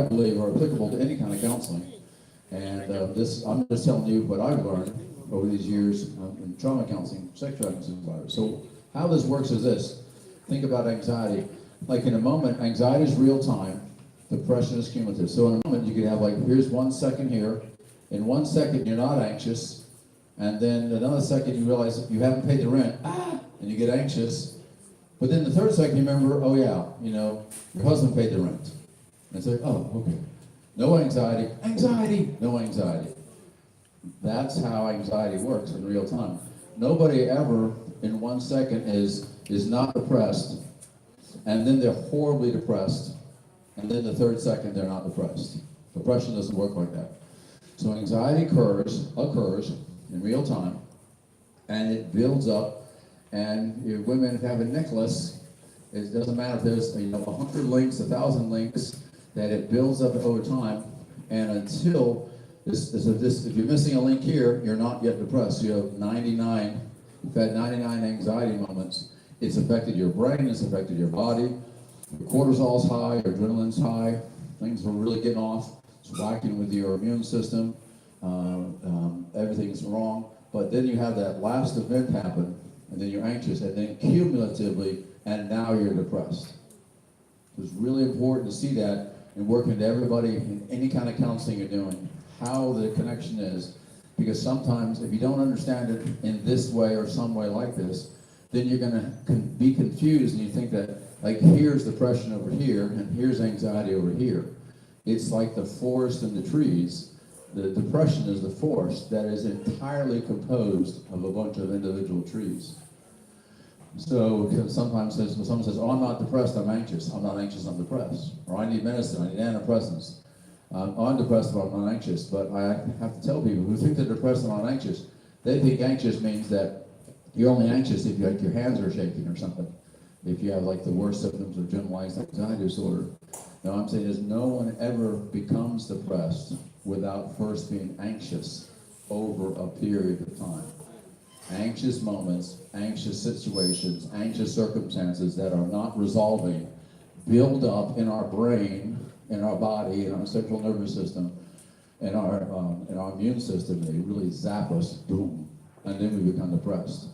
I believe are applicable to any kind of counseling. And this, I'm just telling you what I've learned over these years in trauma counseling, sex trafficking survivors. So how this works is this. Think about anxiety. Like in a moment, anxiety is real time, depression is cumulative. So in a moment, you could have like, here's 1 second here. In 1 second, you're not anxious. And then another second, you realize you haven't paid the rent. And you get anxious. But then the third second, you remember, oh yeah, you know, your husband paid the rent. And it's like, oh, okay. No anxiety, anxiety, no anxiety. That's how anxiety works in real time. Nobody ever in 1 second is not depressed, and then they're horribly depressed, and then the third second they're not depressed. Depression doesn't work like that. So anxiety occurs in real time, and it builds up, and if women have a necklace, it doesn't matter if there's 100 links, 1,000 links, that it builds up over time, and until this, if you're missing a link here, you're not yet depressed. You have 99, you've had 99 anxiety moments. It's affected your brain, it's affected your body. Your cortisol's high, your adrenaline's high, things are really getting off. It's whacking with your immune system. Everything's wrong. But then you have that last event happen, and then you're anxious, and then cumulatively, and now you're depressed. It's really important to see that and working to everybody in any kind of counseling you're doing, how the connection is. Because sometimes if you don't understand it in this way or some way like this, then you're going to be confused and you think that, like, here's depression over here and here's anxiety over here. It's like the forest and the trees. The depression is the forest that is entirely composed of a bunch of individual trees. So sometimes when someone says, oh, I'm not depressed, I'm anxious. I'm not anxious, I'm depressed. Or I need medicine, I need antidepressants. I'm depressed, but I'm not anxious. But I have to tell people who think they're depressed and not anxious, they think anxious means that you're only anxious if your hands are shaking or something. If you have like the worst symptoms of generalized anxiety disorder. Now I'm saying is no one ever becomes depressed without first being anxious over a period of time. Anxious moments, anxious situations, anxious circumstances that are not resolving build up in our brain, in our body, in our central nervous system, in our immune system. They really zap us, boom, and then we become depressed.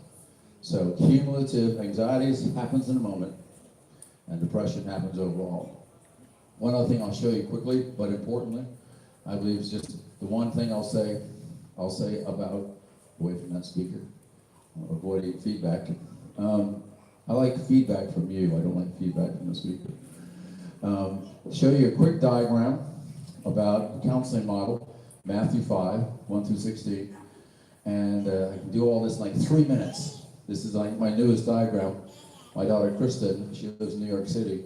So cumulative anxieties happens in a moment, and depression happens overall. One other thing I'll show you quickly, but importantly, I believe is just the one thing I'll say about, away from that speaker, avoiding feedback. I like feedback from you. I don't like feedback from the speaker. Show you a quick diagram about the counseling model, Matthew 5, 1 through 16. And I can do all this in like 3 minutes. This is like my newest diagram. My daughter Kristen, she lives in New York City,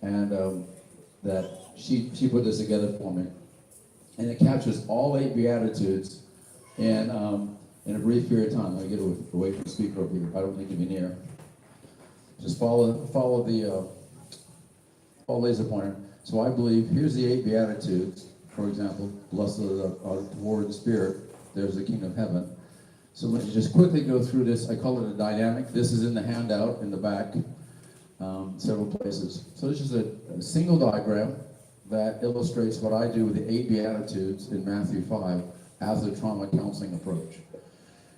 and that she put this together for me. And it captures all 8 Beatitudes in a brief period of time. Let me get away from the speaker over here. I don't need to be near. Just follow the laser pointer. So I believe, here's the 8 Beatitudes. For example, blessed are the poor in spirit. There's the kingdom of heaven. So let me just quickly go through this. I call it a dynamic. This is in the handout in the back, several places. So this is a single diagram that illustrates what I do with the 8 Beatitudes in Matthew 5 as a trauma counseling approach.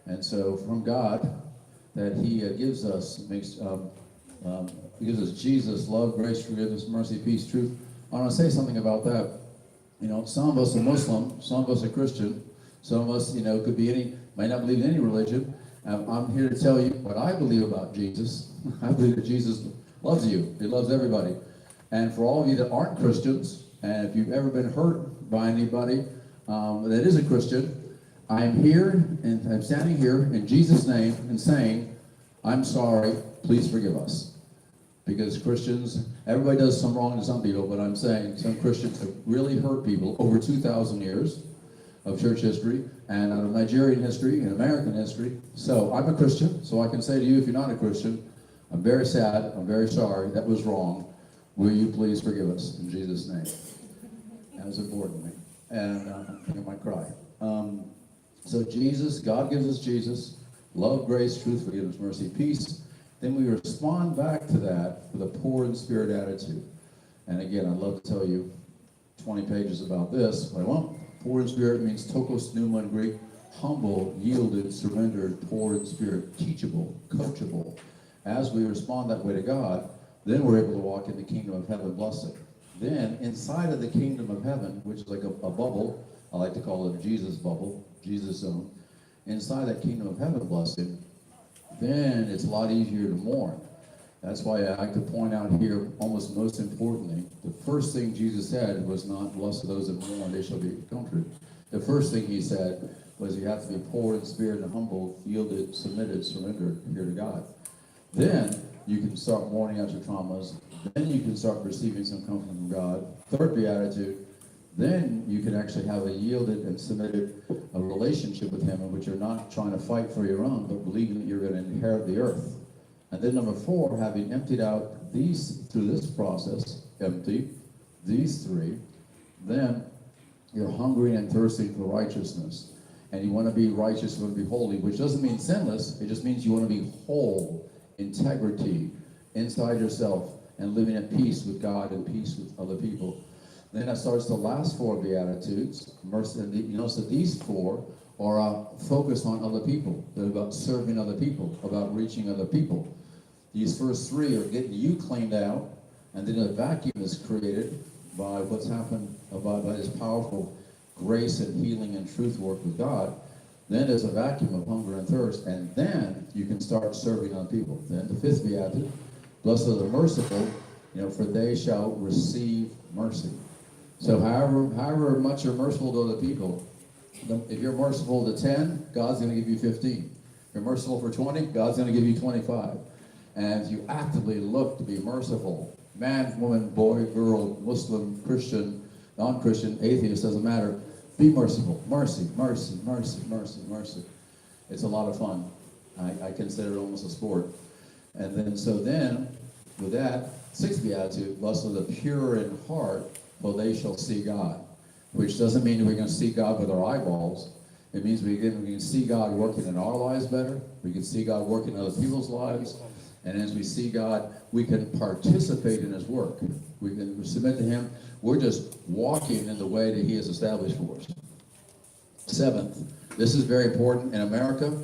And so from God, that He gives us, He gives us Jesus, love, grace, forgiveness, mercy, peace, truth. I want to say something about that. You know, some of us are Muslim, some of us are Christian, some of us, could be might not believe in any religion. I'm here to tell you what I believe about Jesus. I believe that Jesus loves you. He loves everybody. And for all of you that aren't Christians, and if you've ever been hurt by anybody that is a Christian, I'm here, and I'm standing here in Jesus' name and saying, I'm sorry, please forgive us. Because Christians, everybody does some wrong to some people, but I'm saying some Christians have really hurt people over 2,000 years of church history, and out of Nigerian history and American history. So I'm a Christian, so I can say to you, if you're not a Christian, I'm very sad, I'm very sorry, that was wrong. Will you please forgive us in Jesus' name? That was important to me, and I think I might cry. So Jesus, God gives us Jesus, love, grace, truth, forgiveness, mercy, peace. Then we respond back to that with a poor in spirit attitude. And again, I'd love to tell you 20 pages about this, but I won't. Poor in spirit means tokos pneuma in Greek, humble, yielded, surrendered, poor in spirit, teachable, coachable. As we respond that way to God, then we're able to walk in the kingdom of heaven blessing. Then, inside of the kingdom of heaven, which is like a bubble, I like to call it a Jesus bubble, Jesus zone, inside that kingdom of heaven blessing, then it's a lot easier to mourn. That's why I like to point out here, almost most importantly, the first thing Jesus said was not, blessed are those that mourn, they shall be comforted. The first thing he said was you have to be poor in spirit and humble, yielded, submitted, surrendered here to God. Then you can start mourning out your traumas. Then you can start receiving some comfort from God. Third beatitude, then you can actually have a yielded and submitted a relationship with him in which you're not trying to fight for your own, but believing that you're going to inherit the earth. And then number 4, having emptied out these, through this process, empty, these 3, then you're hungry and thirsting for righteousness. And you want to be righteous, you want to be holy, which doesn't mean sinless, it just means you want to be whole, integrity, inside yourself, and living at peace with God and peace with other people. Then that starts the last 4 Beatitudes. Mercy, and you notice that these 4 are focused on other people. They're about serving other people, about reaching other people. These first 3 are getting you cleaned out, and then a vacuum is created by what's happened by this powerful grace and healing and truth work with God. Then there's a vacuum of hunger and thirst, and then you can start serving other people. Then the 5th Beatitude, blessed are the merciful, for they shall receive mercy. So however much you're merciful to other people, if you're merciful to 10, God's going to give you 15. If you're merciful for 20, God's going to give you 25. And if you actively look to be merciful, man, woman, boy, girl, Muslim, Christian, non-Christian, atheist, doesn't matter, be merciful. Mercy, mercy, mercy, mercy, mercy. It's a lot of fun. I consider it almost a sport. And then, with that, 6th Beatitude, blessed are the pure in heart, for they shall see God. Which doesn't mean we're going to see God with our eyeballs. It means we can see God working in our lives better. We can see God working in other people's lives. And as we see God, we can participate in his work. We can submit to him. We're just walking in the way that he has established for us. 7th, this is very important in America.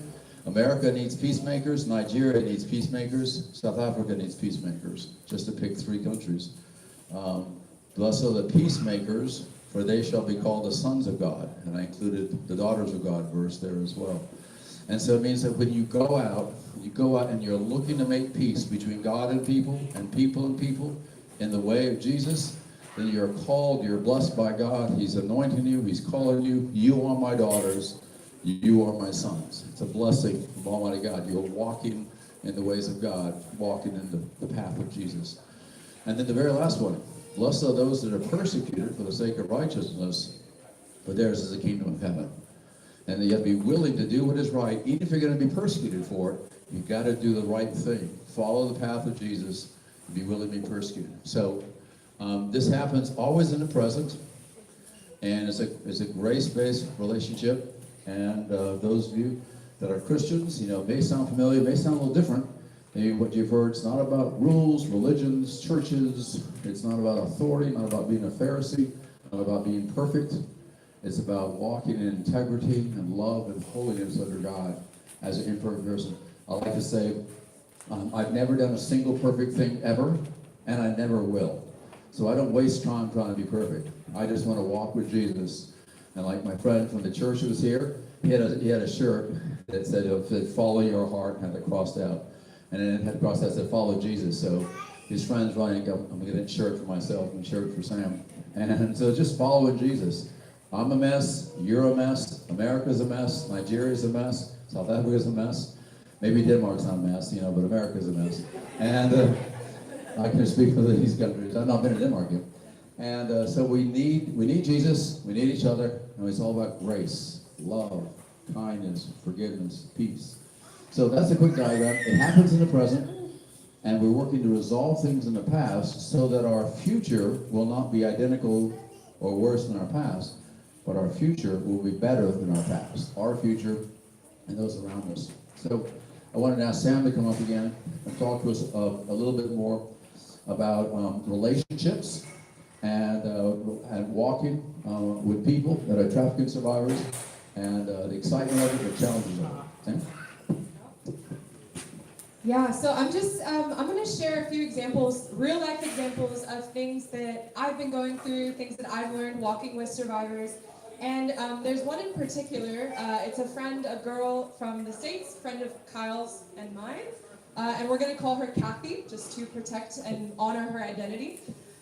America needs peacemakers. Nigeria needs peacemakers. South Africa needs peacemakers, just to pick 3 countries. Blessed are the peacemakers, for they shall be called the sons of God. And I included the daughters of God verse there as well. And so it means that when you go out and you're looking to make peace between God and people in the way of Jesus, then you're called, you're blessed by God. He's anointing you, he's calling you. You are my daughters, you are my sons. It's a blessing from Almighty God. You're walking in the ways of God, walking in the path of Jesus. And then the very last one, blessed are those that are persecuted for the sake of righteousness, for theirs is the kingdom of heaven. And you have to be willing to do what is right, even if you're going to be persecuted for it. You've got to do the right thing. Follow the path of Jesus. And be willing to be persecuted. So this happens always in the present, and it's a grace-based relationship. And those of you that are Christians, may sound familiar, may sound a little different. Maybe what you've heard, it's not about rules, religions, churches. It's not about authority, not about being a Pharisee, not about being perfect. It's about walking in integrity and love and holiness under God as an imperfect person. I like to say, I've never done a single perfect thing ever, and I never will. So I don't waste time trying to be perfect. I just want to walk with Jesus. And like my friend from the church who was here, he had a shirt that said, follow your heart, had it crossed out. And then it had crossed out that said, follow Jesus. So his friends running, I'm going to get a shirt for myself and a shirt for Sam. And so just following Jesus. I'm a mess, you're a mess, America's a mess, Nigeria's a mess, South Africa's a mess. Maybe Denmark's not a mess, but America's a mess. And I can speak for these countries. I've not been to Denmark yet. And so we need Jesus, we need each other, and it's all about grace, love, kindness, forgiveness, peace. So that's a quick diagram. It happens in the present, and we're working to resolve things in the past so that our future will not be identical or worse than our past, but our future will be better than our past. Our future and those around us. So I wanted to ask Sam to come up again and talk to us a little bit more about relationships and walking with people that are trafficking survivors, and the excitement of it, the challenges of it. Okay? Yeah, so I'm going to share a few examples, real life examples of things that I've been going through, things that I've learned walking with survivors. And there's one in particular. It's a girl from the States, friend of Kyle's and mine. And we're going to call her Kathy, just to protect and honor her identity.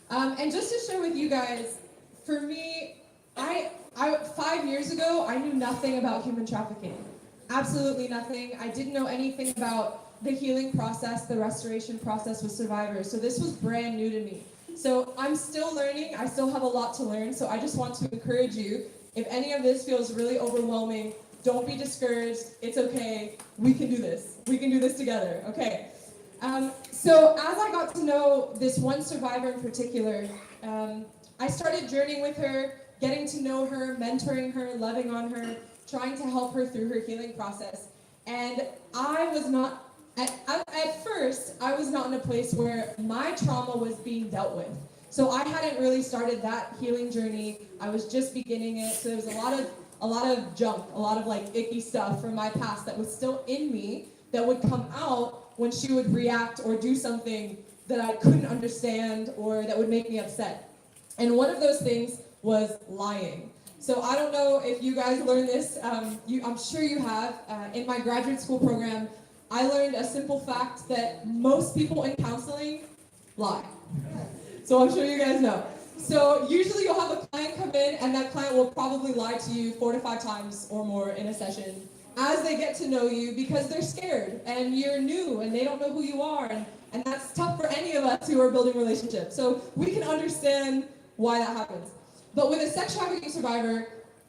And just to share with you guys, for me, I 5 years ago, I knew nothing about human trafficking. Absolutely nothing. I didn't know anything about the healing process, the restoration process with survivors. So this was brand new to me. So I'm still learning. I still have a lot to learn. So I just want to encourage you, if any of this feels really overwhelming, don't be discouraged. It's okay. We can do this. We can do this together. Okay. So as I got to know this one survivor in particular, I started journeying with her, getting to know her, mentoring her, loving on her, trying to help her through her healing process. And I was not, at first, I was not in a place where my trauma was being dealt with. So I hadn't really started that healing journey. I was just beginning it. So there was a lot of junk, a lot of like icky stuff from my past that was still in me that would come out when she would react or do something that I couldn't understand or that would make me upset. And one of those things was lying. So I don't know if you guys learned this. I'm sure you have. In my graduate school program, I learned a simple fact that most people in counseling lie. So I'm sure you guys know. So usually you'll have a client come in and that client will probably lie to you 4 to 5 times or more in a session as they get to know you because they're scared and you're new and they don't know who you are. And that's tough for any of us who are building relationships. So we can understand why that happens. But with a sex trafficking survivor,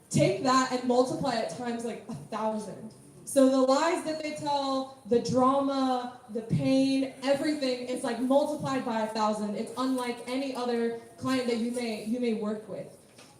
take that and multiply it times like 1,000. So the lies that they tell, the drama, the pain, everything, it's like multiplied by 1,000. It's unlike any other client that you may work with.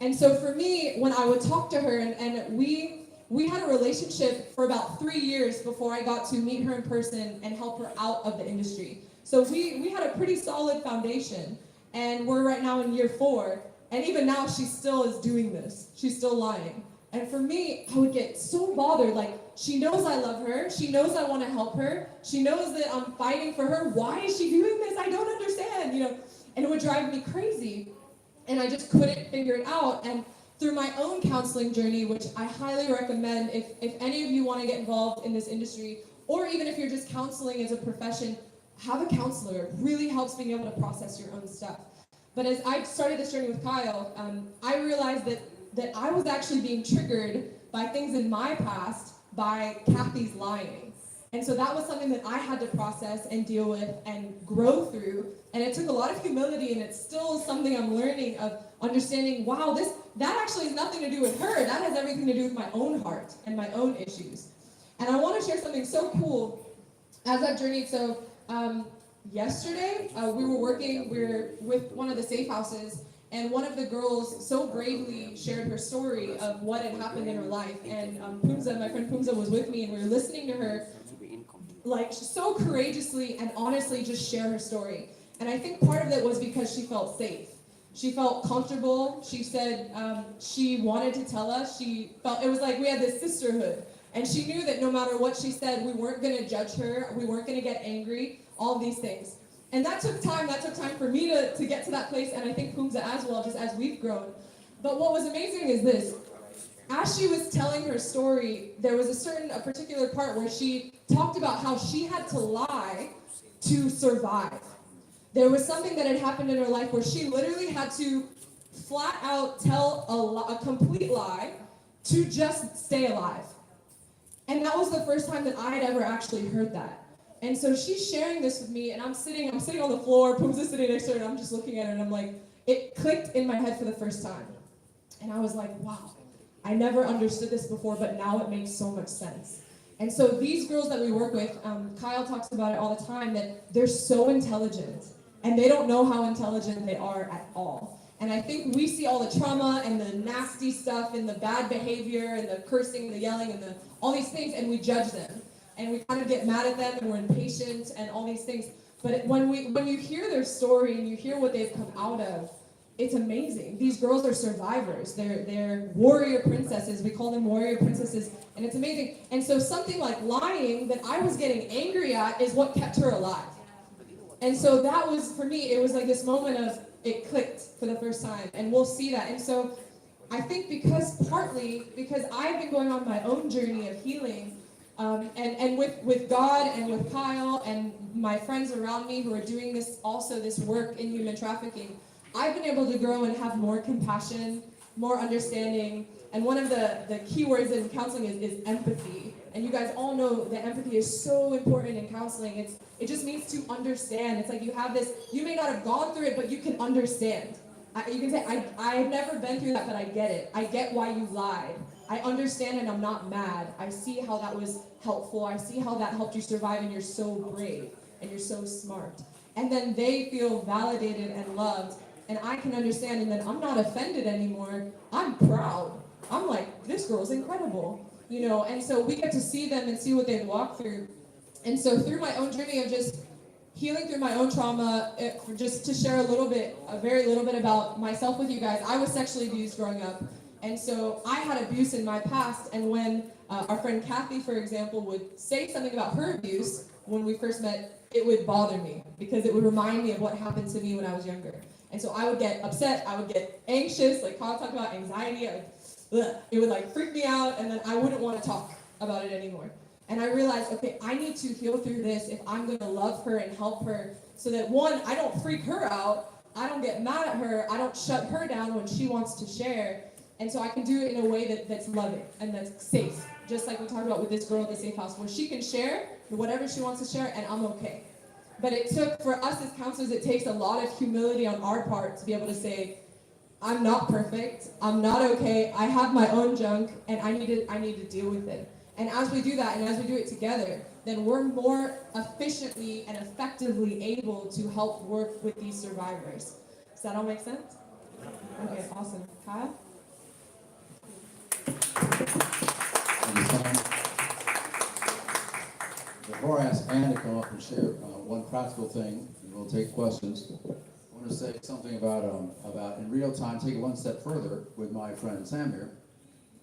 And so for me, when I would talk to her, and we had a relationship for about 3 years before I got to meet her in person and help her out of the industry. So we had a pretty solid foundation, and we're right now in year 4. And even now, she still is doing this. She's still lying. And for me, I would get so bothered. Like, she knows I love her. She knows I want to help her. She knows that I'm fighting for her. Why is she doing this? I don't understand, And it would drive me crazy. And I just couldn't figure it out. And through my own counseling journey, which I highly recommend if any of you want to get involved in this industry, or even if you're just counseling as a profession, have a counselor. It really helps being able to process your own stuff. But as I started this journey with Kyle, I realized that I was actually being triggered by things in my past by Kathy's lying. And so that was something that I had to process and deal with and grow through. And it took a lot of humility, and it's still something I'm learning of understanding, wow, that actually has nothing to do with her. That has everything to do with my own heart and my own issues. And I want to share something so cool as I've journeyed. So yesterday, we were with one of the safe houses, and one of the girls so bravely shared her story of what had happened in her life. And Pumza, my friend Pumza, was with me, and we were listening to her, like, so courageously and honestly just share her story. And I think part of it was because she felt safe. She felt comfortable. She said she wanted to tell us. She felt, it was like we had this sisterhood. And she knew that no matter what she said, we weren't going to judge her. We weren't going to get angry, all of these things. And that took time. That took time for me to get to that place, and I think Pumza as well, just as we've grown. But what was amazing is this. As she was telling her story, there was a particular part where she talked about how she had to lie to survive. There was something that had happened in her life where she literally had to flat out tell a complete lie to just stay alive. And that was the first time that I had ever actually heard that. And so she's sharing this with me, and I'm sitting on the floor, Pumza's sitting next to her, and I'm just looking at her, and I'm like, it clicked in my head for the first time. And I was like, wow, I never understood this before, but now it makes so much sense. And so these girls that we work with, Kyle talks about it all the time, that they're so intelligent, and they don't know how intelligent they are at all. And I think we see all the trauma and the nasty stuff and the bad behavior and the cursing and the yelling and all these things, and we judge them. And we kind of get mad at them, and we're impatient and all these things. But when you hear their story and you hear what they've come out of, it's amazing. These girls are survivors. They're warrior princesses. We call them warrior princesses, and it's amazing. And so something like lying that I was getting angry at is what kept her alive. And so that was, for me, it was like this moment of it clicked for the first time, and we'll see that. And so I think partly because I've been going on my own journey of healing, and with God and with Kyle and my friends around me who are doing this work in human trafficking, I've been able to grow and have more compassion, more understanding. And one of the key words in counseling is empathy. And you guys all know that empathy is so important in counseling. It just means to understand. It's like you have this, you may not have gone through it, but you can understand. You can say, I've never been through that, but I get it. I get why you lied. I understand and I'm not mad. I see how that was helpful. I see how that helped you survive, and you're so brave and you're so smart. And then they feel validated and loved, and I can understand, and then I'm not offended anymore. I'm proud. I'm like, this girl's incredible, and so we get to see them and see what they've walked through. And so through my own journey of just healing through my own trauma, just to share a very little bit about myself with you guys, I was sexually abused growing up. And so I had abuse in my past, and when our friend Kathy, for example, would say something about her abuse when we first met, it would bother me because it would remind me of what happened to me when I was younger. And so I would get upset, I would get anxious, like Kyle talked about anxiety, it would like freak me out, and then I wouldn't want to talk about it anymore. And I realized, okay, I need to heal through this if I'm going to love her and help her, so that one, I don't freak her out, I don't get mad at her, I don't shut her down when she wants to share, and so I can do it in a way that's loving and that's safe. Just like we talked about with this girl at the safe house, where she can share whatever she wants to share, and I'm okay. But it took, for us as counselors, it takes a lot of humility on our part to be able to say, I'm not perfect, I'm not okay, I have my own junk, and I need to deal with it. And as we do that, and as we do it together, then we're more efficiently and effectively able to help work with these survivors. Does that all make sense? Okay, awesome. Kyle? Before I ask Anne to come up and share one practical thing, and we'll take questions, I want to say something about in real time, take it one step further with my friend Sam here,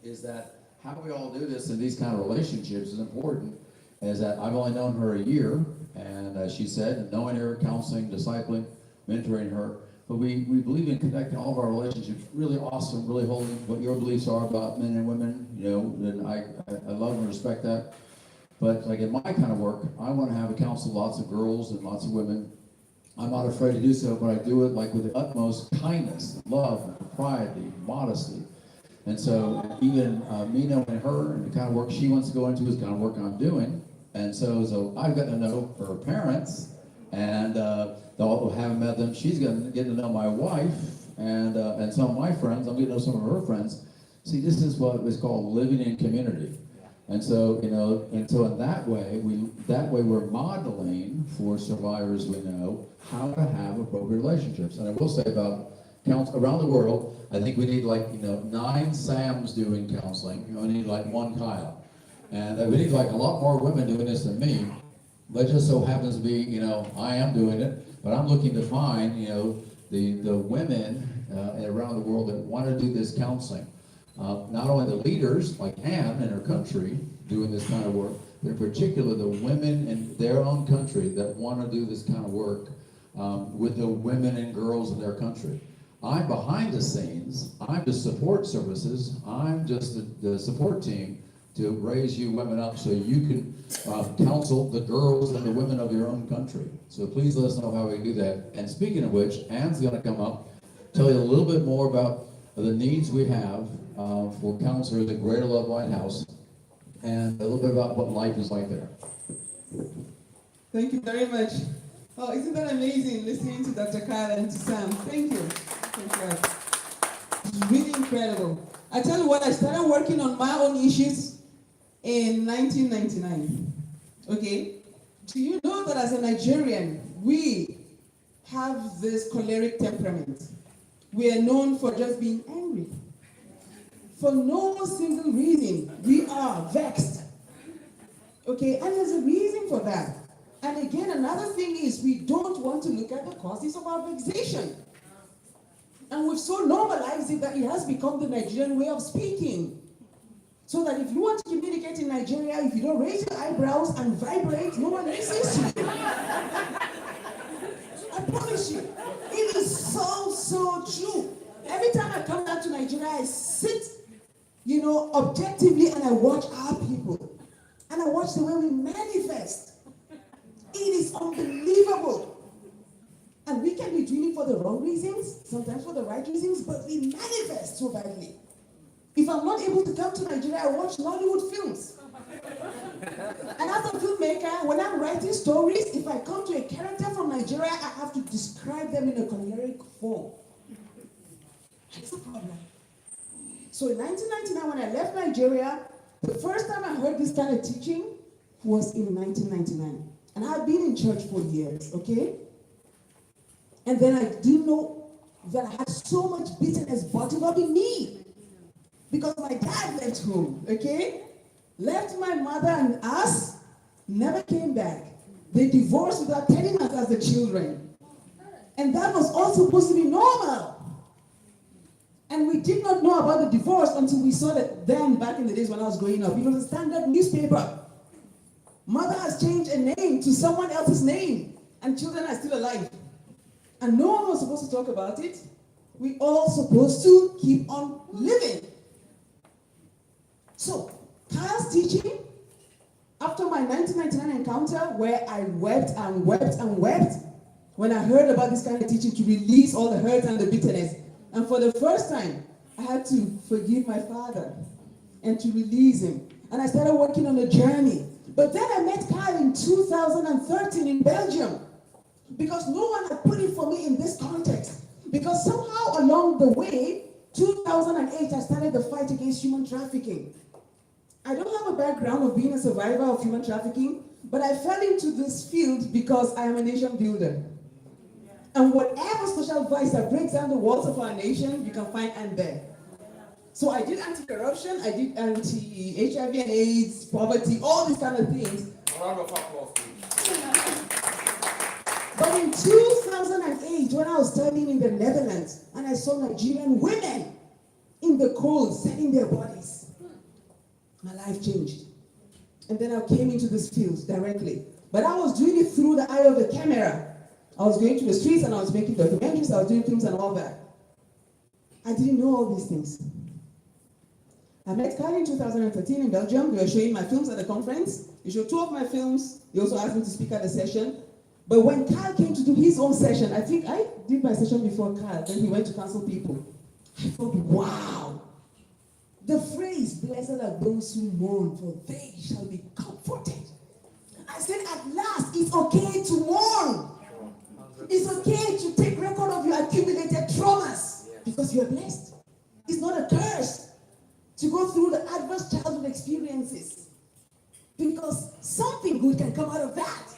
is that how we all do this in these kind of relationships is important, is that I've only known her a year, and as she said, knowing her, counseling, discipling, mentoring her, but we believe in connecting all of our relationships. Really awesome, really holding what your beliefs are about men and women, and I love and respect that. But like in my kind of work, I want to have a counsel lots of girls and lots of women. I'm not afraid to do so, but I do it like with the utmost kindness, love, propriety, modesty. And so even me knowing her and the kind of work she wants to go into is the kind of work I'm doing. And so I've gotten to know her parents, and though I haven't met them, she's getting to know my wife and some of my friends. I'm getting to know some of her friends. See, this is what is called living in community. And so, in that way, we're modeling for survivors we know how to have appropriate relationships. And I will say about around the world, I think we need 9 Sams doing counseling. We need 1 Kyle. And we need a lot more women doing this than me. But it just so happens to be, I am doing it, but I'm looking to find, the women around the world that want to do this counseling. Not only the leaders, like Anne in her country, doing this kind of work, but in particular the women in their own country that want to do this kind of work with the women and girls in their country. I'm behind the scenes. I'm the support services. I'm just the support team to raise you women up so you can counsel the girls and the women of your own country. So please let us know how we do that. And speaking of which, Anne's going to come up, tell you a little bit more about the needs we have for counselors at Greater Love Lighthouse, and a little bit about what life is like there. Thank you very much. Oh, isn't that amazing listening to Dr. Kyle and to Sam? Thank you. Thank you. It's really incredible. I tell you what, I started working on my own issues in 1999. Okay? Do you know that as a Nigerian, we have this choleric temperament? We are known for just being angry. For no single reason, we are vexed. Okay, and there's a reason for that. And again, another thing is we don't want to look at the causes of our vexation. And we've so normalized it that it has become the Nigerian way of speaking. So that if you want to communicate in Nigeria, if you don't raise your eyebrows and vibrate, no one listens to you. I promise you. It is so true. Every time I come back to Nigeria, I sit, objectively, and I watch our people. And I watch the way we manifest. It is unbelievable. And we can be doing it for the wrong reasons, sometimes for the right reasons, but we manifest so badly. If I'm not able to come to Nigeria, I watch Nollywood films. And as a filmmaker, when I'm writing stories, if I come to a character from Nigeria, I have to describe them in a choleric form. That's a problem. So in 1999, when I left Nigeria, the first time I heard this kind of teaching was in 1999. And I've been in church for years, okay? And then I didn't know that I had so much bitterness bottled up in me. Because my dad left home, okay? Left my mother and us, never came back. They divorced without telling us as the children. And that was all supposed to be normal. And we did not know about the divorce until we saw that then, back in the days when I was growing up. It was a standard newspaper. Mother has changed a name to someone else's name, and children are still alive. And no one was supposed to talk about it. We all supposed to keep on living. So, Kyle's teaching, after my 1999 encounter, where I wept and wept and wept, when I heard about this kind of teaching to release all the hurt and the bitterness. And for the first time, I had to forgive my father and to release him. And I started working on a journey. But then I met Kyle in 2013 in Belgium, because no one had put it for me in this context. Because somehow along the way, 2008, I started the fight against human trafficking. I don't have a background of being a survivor of human trafficking, but I fell into this field because I am a nation builder. And whatever social vice that breaks down the walls of our nation, you can find I'm there. So I did anti-corruption, I did anti-HIV and AIDS, poverty, all these kind of things. A round of applause, please. But in 2008, when I was studying in the Netherlands, and I saw Nigerian women in the cold selling their bodies, my life changed. And then I came into this field directly. But I was doing it through the eye of the camera. I was going to the streets and I was making documentaries, I was doing films and all that. I didn't know all these things. I met Kyle in 2013 in Belgium. They were showing my films at the conference. They showed 2 of my films. They also asked me to speak at the session. But when Kyle came to do his own session, I think I did my session before Kyle, then he went to counsel people. I thought, wow. The phrase, blessed are those who mourn, for they shall be comforted. I said, at last, it's okay to mourn. It's okay to take record of your accumulated traumas because you're blessed. It's not a curse to go through the adverse childhood experiences because something good can come out of that.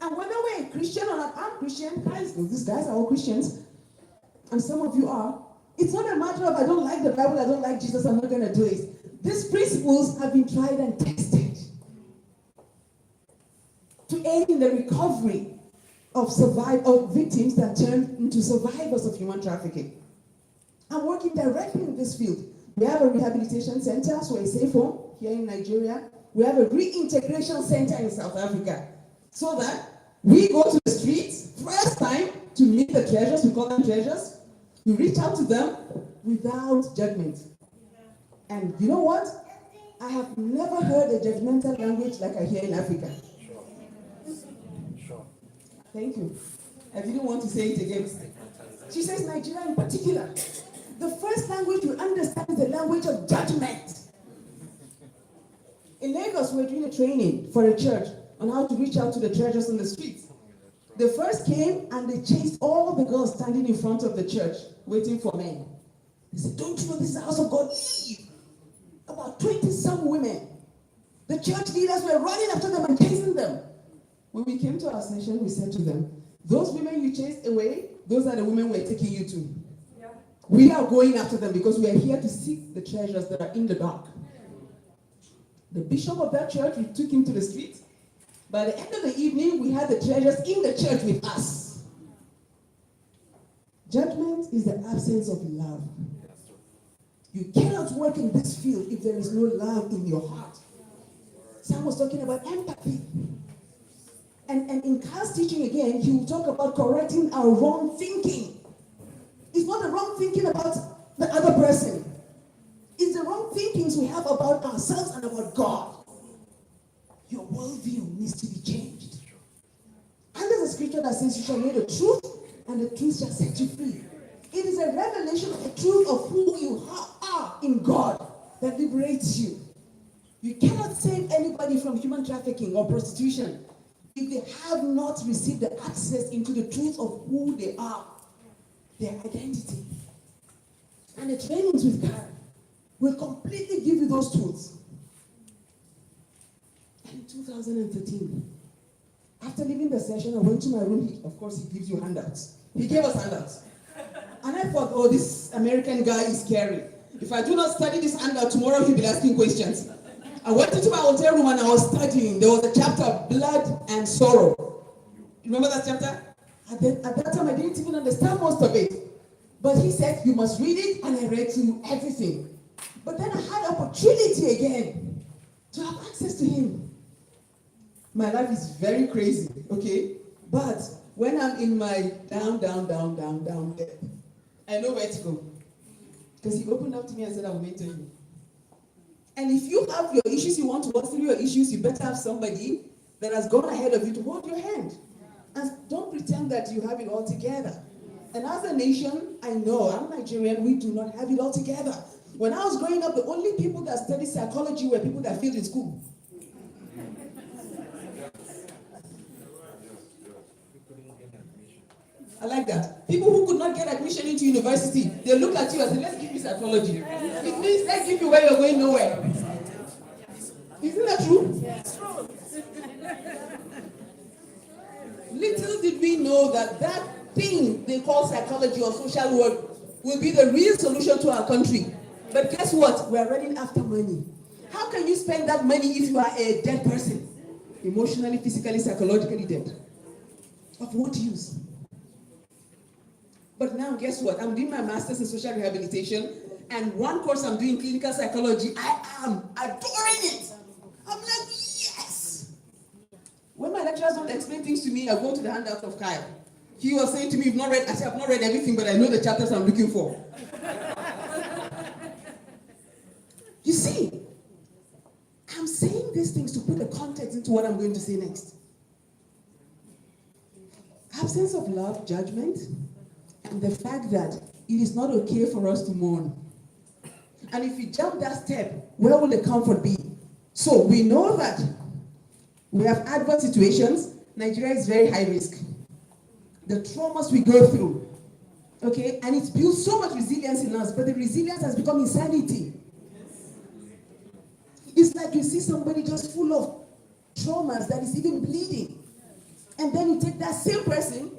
And whether we're a Christian or not, I'm Christian, guys, these guys are all Christians, and some of you are. It's not a matter of I don't like the Bible, I don't like Jesus, I'm not going to do it. These principles have been tried and tested to aid in the recovery of victims that turn into survivors of human trafficking. I'm working directly in this field. We have a rehabilitation center, so a safe home here in Nigeria. We have a reintegration center in South Africa. So that we go to the streets, first time, to meet the treasures, we call them treasures. We reach out to them without judgment. And you know what? I have never heard a judgmental language like I hear in Africa. Sure. Thank you. I didn't want to say it again. She says Nigeria in particular. The first language you understand is the language of judgment. In Lagos, we're doing a training for a church on how to reach out to the treasures on the streets. They first came and they chased all the girls standing in front of the church, waiting for men. They said, don't you know this is the house of God? Leave. About 20-some women. The church leaders were running after them and chasing them. When we came to our session, we said to them, those women you chased away, those are the women we're taking you to. Yeah. We are going after them because we are here to seek the treasures that are in the dark. The bishop of that church, we took him to the street. By the end of the evening, we had the treasures in the church with us. Judgment is the absence of love. You cannot work in this field if there is no love in your heart. Sam was talking about empathy. And in Carl's teaching again, he will talk about correcting our wrong thinking. It's not the wrong thinking about the other person. It's the wrong thinkings we have about ourselves and about God. Your worldview needs to be changed. And there's a scripture that says, you shall know the truth, and the truth shall set you free. It is a revelation of the truth of who you are in God that liberates you. You cannot save anybody from human trafficking or prostitution if they have not received the access into the truth of who they are, their identity. And the trainings with God will completely give you those tools. And in 2013, after leaving the session, I went to my room. Of course, he gives you handouts. He gave us handouts. And I thought, oh, this American guy is scary. If I do not study this handout, tomorrow he'll be asking questions. I went into my hotel room and I was studying. There was a chapter of blood and sorrow. Remember that chapter? At that time, I didn't even understand most of it. But he said, you must read it, and I read through everything. But then I had opportunity again to have access to him. My life is very crazy, okay? But when I'm in my down depth, I know where to go. Because he opened up to me and said, I will mentor you. And if you have your issues, you want to work through your issues, you better have somebody that has gone ahead of you to hold your hand. And don't pretend that you have it all together. And as a nation, I know, I'm Nigerian, we do not have it all together. When I was growing up, the only people that studied psychology were people that failed in school. I like that. People who could not get admission into university, they look at you and say, let's give you psychology. It means let's give you where you're going nowhere. Isn't that true? Yes. Little did we know that thing they call psychology or social work will be the real solution to our country. But guess what? We're running after money. How can you spend that money if you are a dead person? Emotionally, physically, psychologically dead. Of what use? But now, guess what? I'm doing my master's in social rehabilitation, and one course I'm doing clinical psychology. I am adoring it. I'm like, yes. When my lecturers don't explain things to me, I go to the handout of Kyle. He was saying to me, "You've not read." I said, "I've not read everything, but I know the chapters I'm looking for." You see, I'm saying these things to put a context into what I'm going to say next. Absence of love, judgment, and the fact that it is not okay for us to mourn. And if you jump that step, where will the comfort be? So we know that we have adverse situations. Nigeria is very high risk. The traumas we go through, okay, and it's built so much resilience in us, but the resilience has become insanity. It's like you see somebody just full of traumas that is even bleeding. And then you take that same person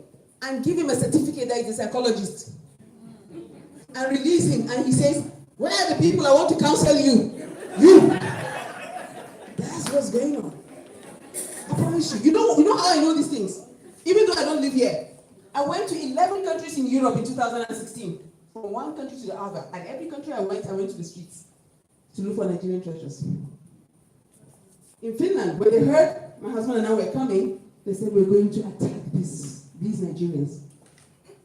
and give him a certificate that he's a psychologist. And release him, and he says, "Where are the people I want to counsel you?" You. That's what's going on. I promise you. You know how I know these things? Even though I don't live here. I went to 11 countries in Europe in 2016. From one country to the other. And every country I went to the streets to look for Nigerian treasures. In Finland, when they heard my husband and I were coming, they said, "We're going to attack these Nigerians.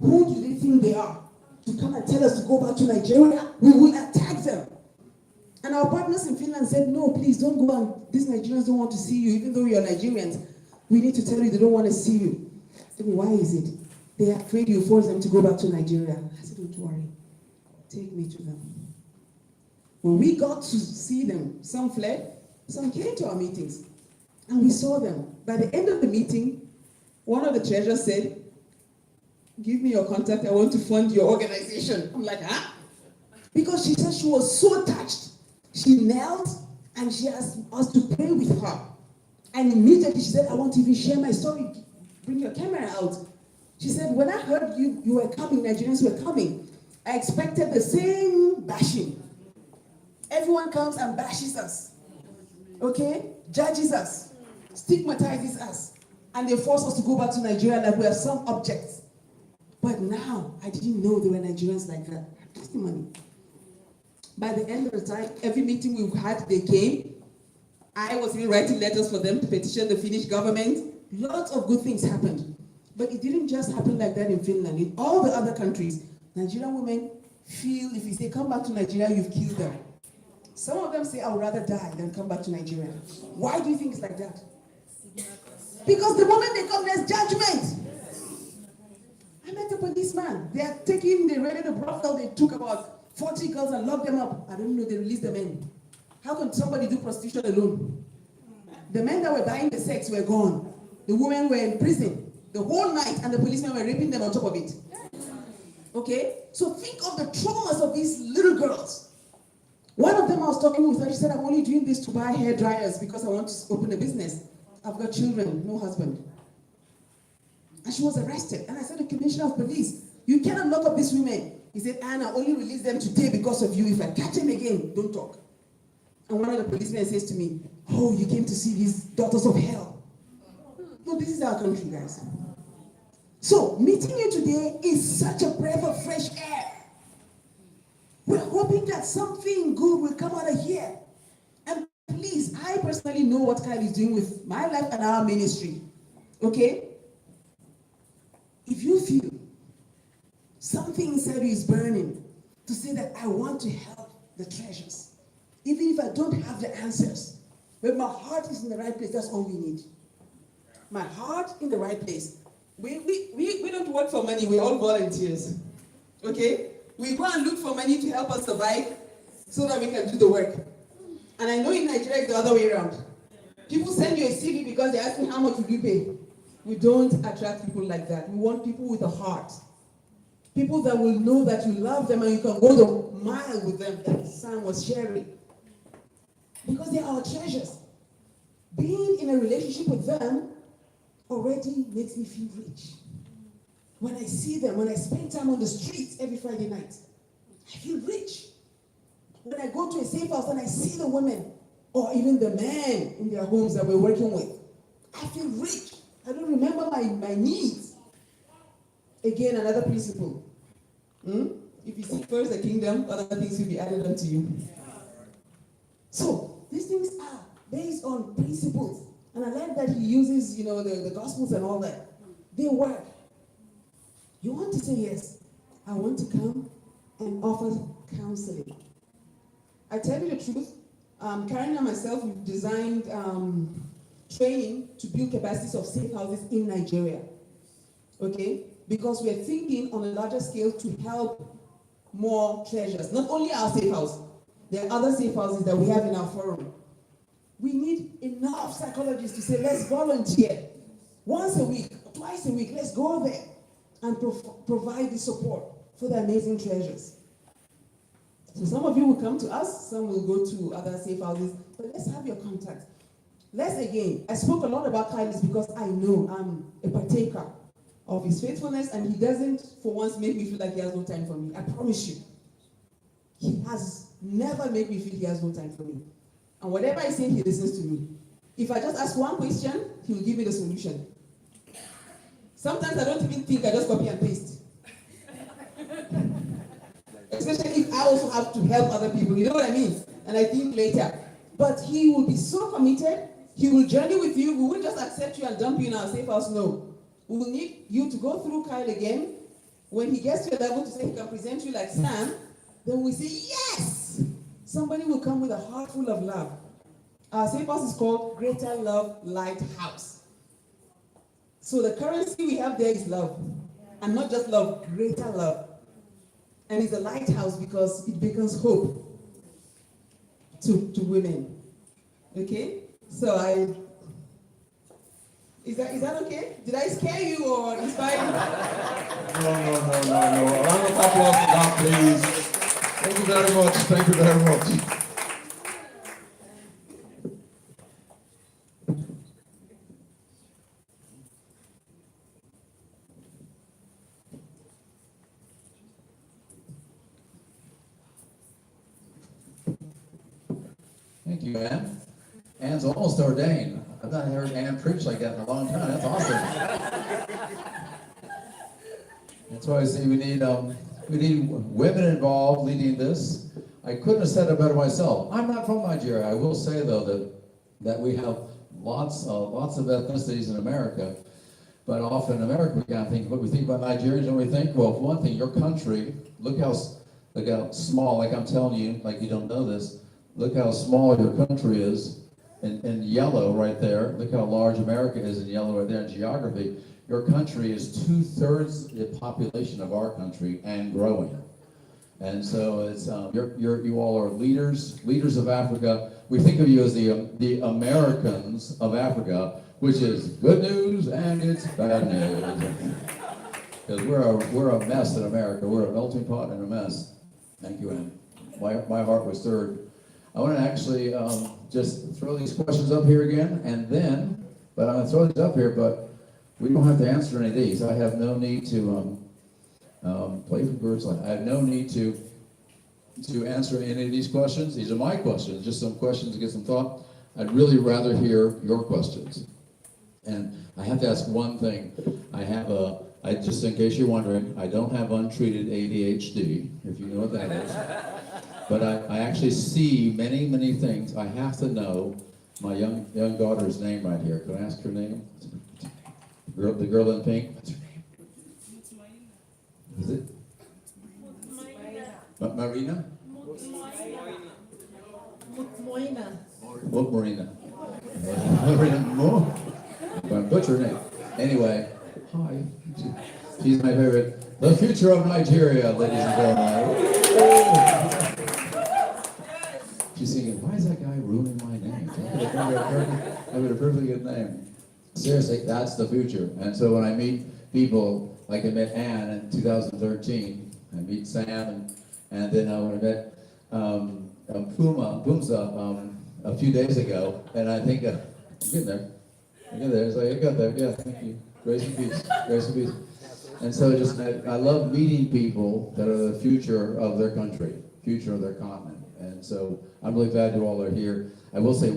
Who do they think they are? To come and tell us to go back to Nigeria? We will attack them." And our partners in Finland said, "No, please don't go. And these Nigerians don't want to see you, even though you're Nigerians. We need to tell you they don't want to see you." I said, "Why is it? They are afraid you force them to go back to Nigeria." I said, "Don't worry. Take me to them." When we got to see them, some fled, some came to our meetings, and we saw them. By the end of the meeting, one of the treasurers said, "Give me your contact. I want to fund your organization." I'm like, "Huh?" Because she said she was so touched. She knelt and she asked us to pray with her. And immediately she said, "I want to even share my story. Bring your camera out." She said, "When I heard you were coming, Nigerians were coming, I expected the same bashing. Everyone comes and bashes us, okay? Judges us, stigmatizes us, and they force us to go back to Nigeria like we are some objects. But now, I didn't know there were Nigerians like that. Testimony. By the end of the time, every meeting we had, they came. I was even writing letters for them to petition the Finnish government. Lots of good things happened. But it didn't just happen like that in Finland. In all the other countries, Nigerian women feel if you say, come back to Nigeria, you've killed them. Some of them say, I would rather die than come back to Nigeria. Why do you think it's like that? Because the moment they come, there's judgment. I met a policeman. They raided a brothel. They took about 40 girls and locked them up. I don't know, they released the men. How can somebody do prostitution alone? The men that were buying the sex were gone. The women were in prison the whole night, and the policemen were raping them on top of it. Okay? So think of the traumas of these little girls. One of them I was talking with her, she said, I'm only doing this to buy hair dryers because I want to open a business. I've got children, no husband. And she was arrested. And I said, the commissioner of police, you cannot lock up these women. He said, Anna, only release them today because of you. If I catch them again, don't talk. And one of the policemen says to me, oh, you came to see these daughters of hell. No, this is our country, guys. So, meeting you today is such a breath of fresh air. We're hoping that something good will come out of here. And please, I personally know what Kyle is doing with my life and our ministry. Okay? If you feel something inside you is burning to say that I want to help the treasures, even if I don't have the answers, but my heart is in the right place, that's all we need. My heart in the right place. We don't work for money, we're all volunteers. Okay? We go and look for money to help us survive so that we can do the work. And I know in Nigeria it's the other way around. People send you a CV because they ask me how much will you pay. We don't attract people like that. We want people with a heart. People that will know that you love them and you can go the mile with them, that Sam was sharing. Because they are our treasures. Being in a relationship with them already makes me feel rich. When I see them, when I spend time on the streets every Friday night, I feel rich. When I go to a safe house and I see the women, or even the men in their homes that we're working with, I feel rich. I don't remember my needs. Again, another principle. If you seek first the kingdom, other things will be added unto you. So, these things are based on principles. And I like that he uses, the Gospels and all that. They work. You want to say yes. I want to come and offer counseling. I tell you the truth, Karen and myself, we've designed training to build capacities of safe houses in Nigeria. Okay? Because we're thinking on a larger scale to help more treasures. Not only our safe house, there are other safe houses that we have in our forum. We need enough psychologists to say, let's volunteer. Once a week, twice a week, let's go there and provide the support for the amazing treasures. So some of you will come to us, some will go to other safe houses, but let's have your contact. I spoke a lot about kindness because I know I'm a partaker of his faithfulness, and he doesn't for once make me feel like he has no time for me. I promise you. He has never made me feel he has no time for me. And whatever I say, he listens to me. If I just ask one question, he will give me the solution. Sometimes I don't even think, I just copy and paste. Especially if I also have to help other people, you know what I mean? And I think later. But he will be so committed, he will journey with you. We won't just accept you and dump you in our safe house, no. We will need you to go through Kyle again. When he gets to a level to say he can present you like Sam, then we say, yes! Somebody will come with a heart full of love. Our safe house is called Greater Love Lighthouse. So the currency we have there is love. And not just love, greater love. And it's a lighthouse because it beacons hope to women. Okay? So is that okay? Did I scare you or inspire you? No. A round of applause for that, please. Thank you very much. Thank you very much. Thank you, Ann. Ann's almost ordained. I've not heard Ann preach like that in a long time. That's awesome. That's why I say we need women involved leading this. I couldn't have said it better myself. I'm not from Nigeria. I will say though that we have lots of ethnicities in America, but often in America we kind of think, what we think about Nigerians and we think, well, for one thing, your country, look how small, like I'm telling you, like you don't know this, look how small your country is in yellow right there. Look how large America is in yellow right there in geography. Your country is 2/3 the population of our country and growing. And so it's you all are leaders of Africa. We think of you as the Americans of Africa, which is good news and it's bad news. Because we're a mess in America. We're a melting pot and a mess. Thank you, Ann. My heart was stirred. I want to actually just throw these questions up here again, but I'm going to throw these up here, but we don't have to answer any of these. I have no need to play for birds. I have no need to answer any of these questions. These are my questions, just some questions to get some thought. I'd really rather hear your questions. And I have to ask one thing. Just in case you're wondering, I don't have untreated ADHD, if you know what that is. But I actually see many, many things. I have to know my young daughter's name right here. Can I ask her name? The girl in pink. What's her name? Is it? Marina? Moina. What Marina? Marina Mo? I'm going to butcher her name. Anyway, hi. She's my favorite. The future of Nigeria, ladies and gentlemen. She's thinking, why is that guy ruining my name? I have a perfectly good name. Seriously, that's the future. And so when I meet people, like I met Ann in 2013, I meet Sam, and then when I met Pumsa a few days ago, and I think, I'm getting there. So I got there, yeah, thank you. Grace and peace, grace and peace. And so I love meeting people that are the future of their country, future of their continent. And so I'm really glad you all are here. I will say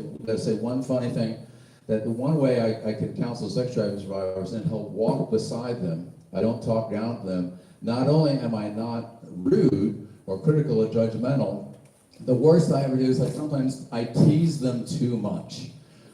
one funny thing, that the one way I can counsel sex trafficking survivors and help walk beside them, I don't talk down to them. Not only am I not rude or critical or judgmental, the worst I ever do is sometimes I tease them too much.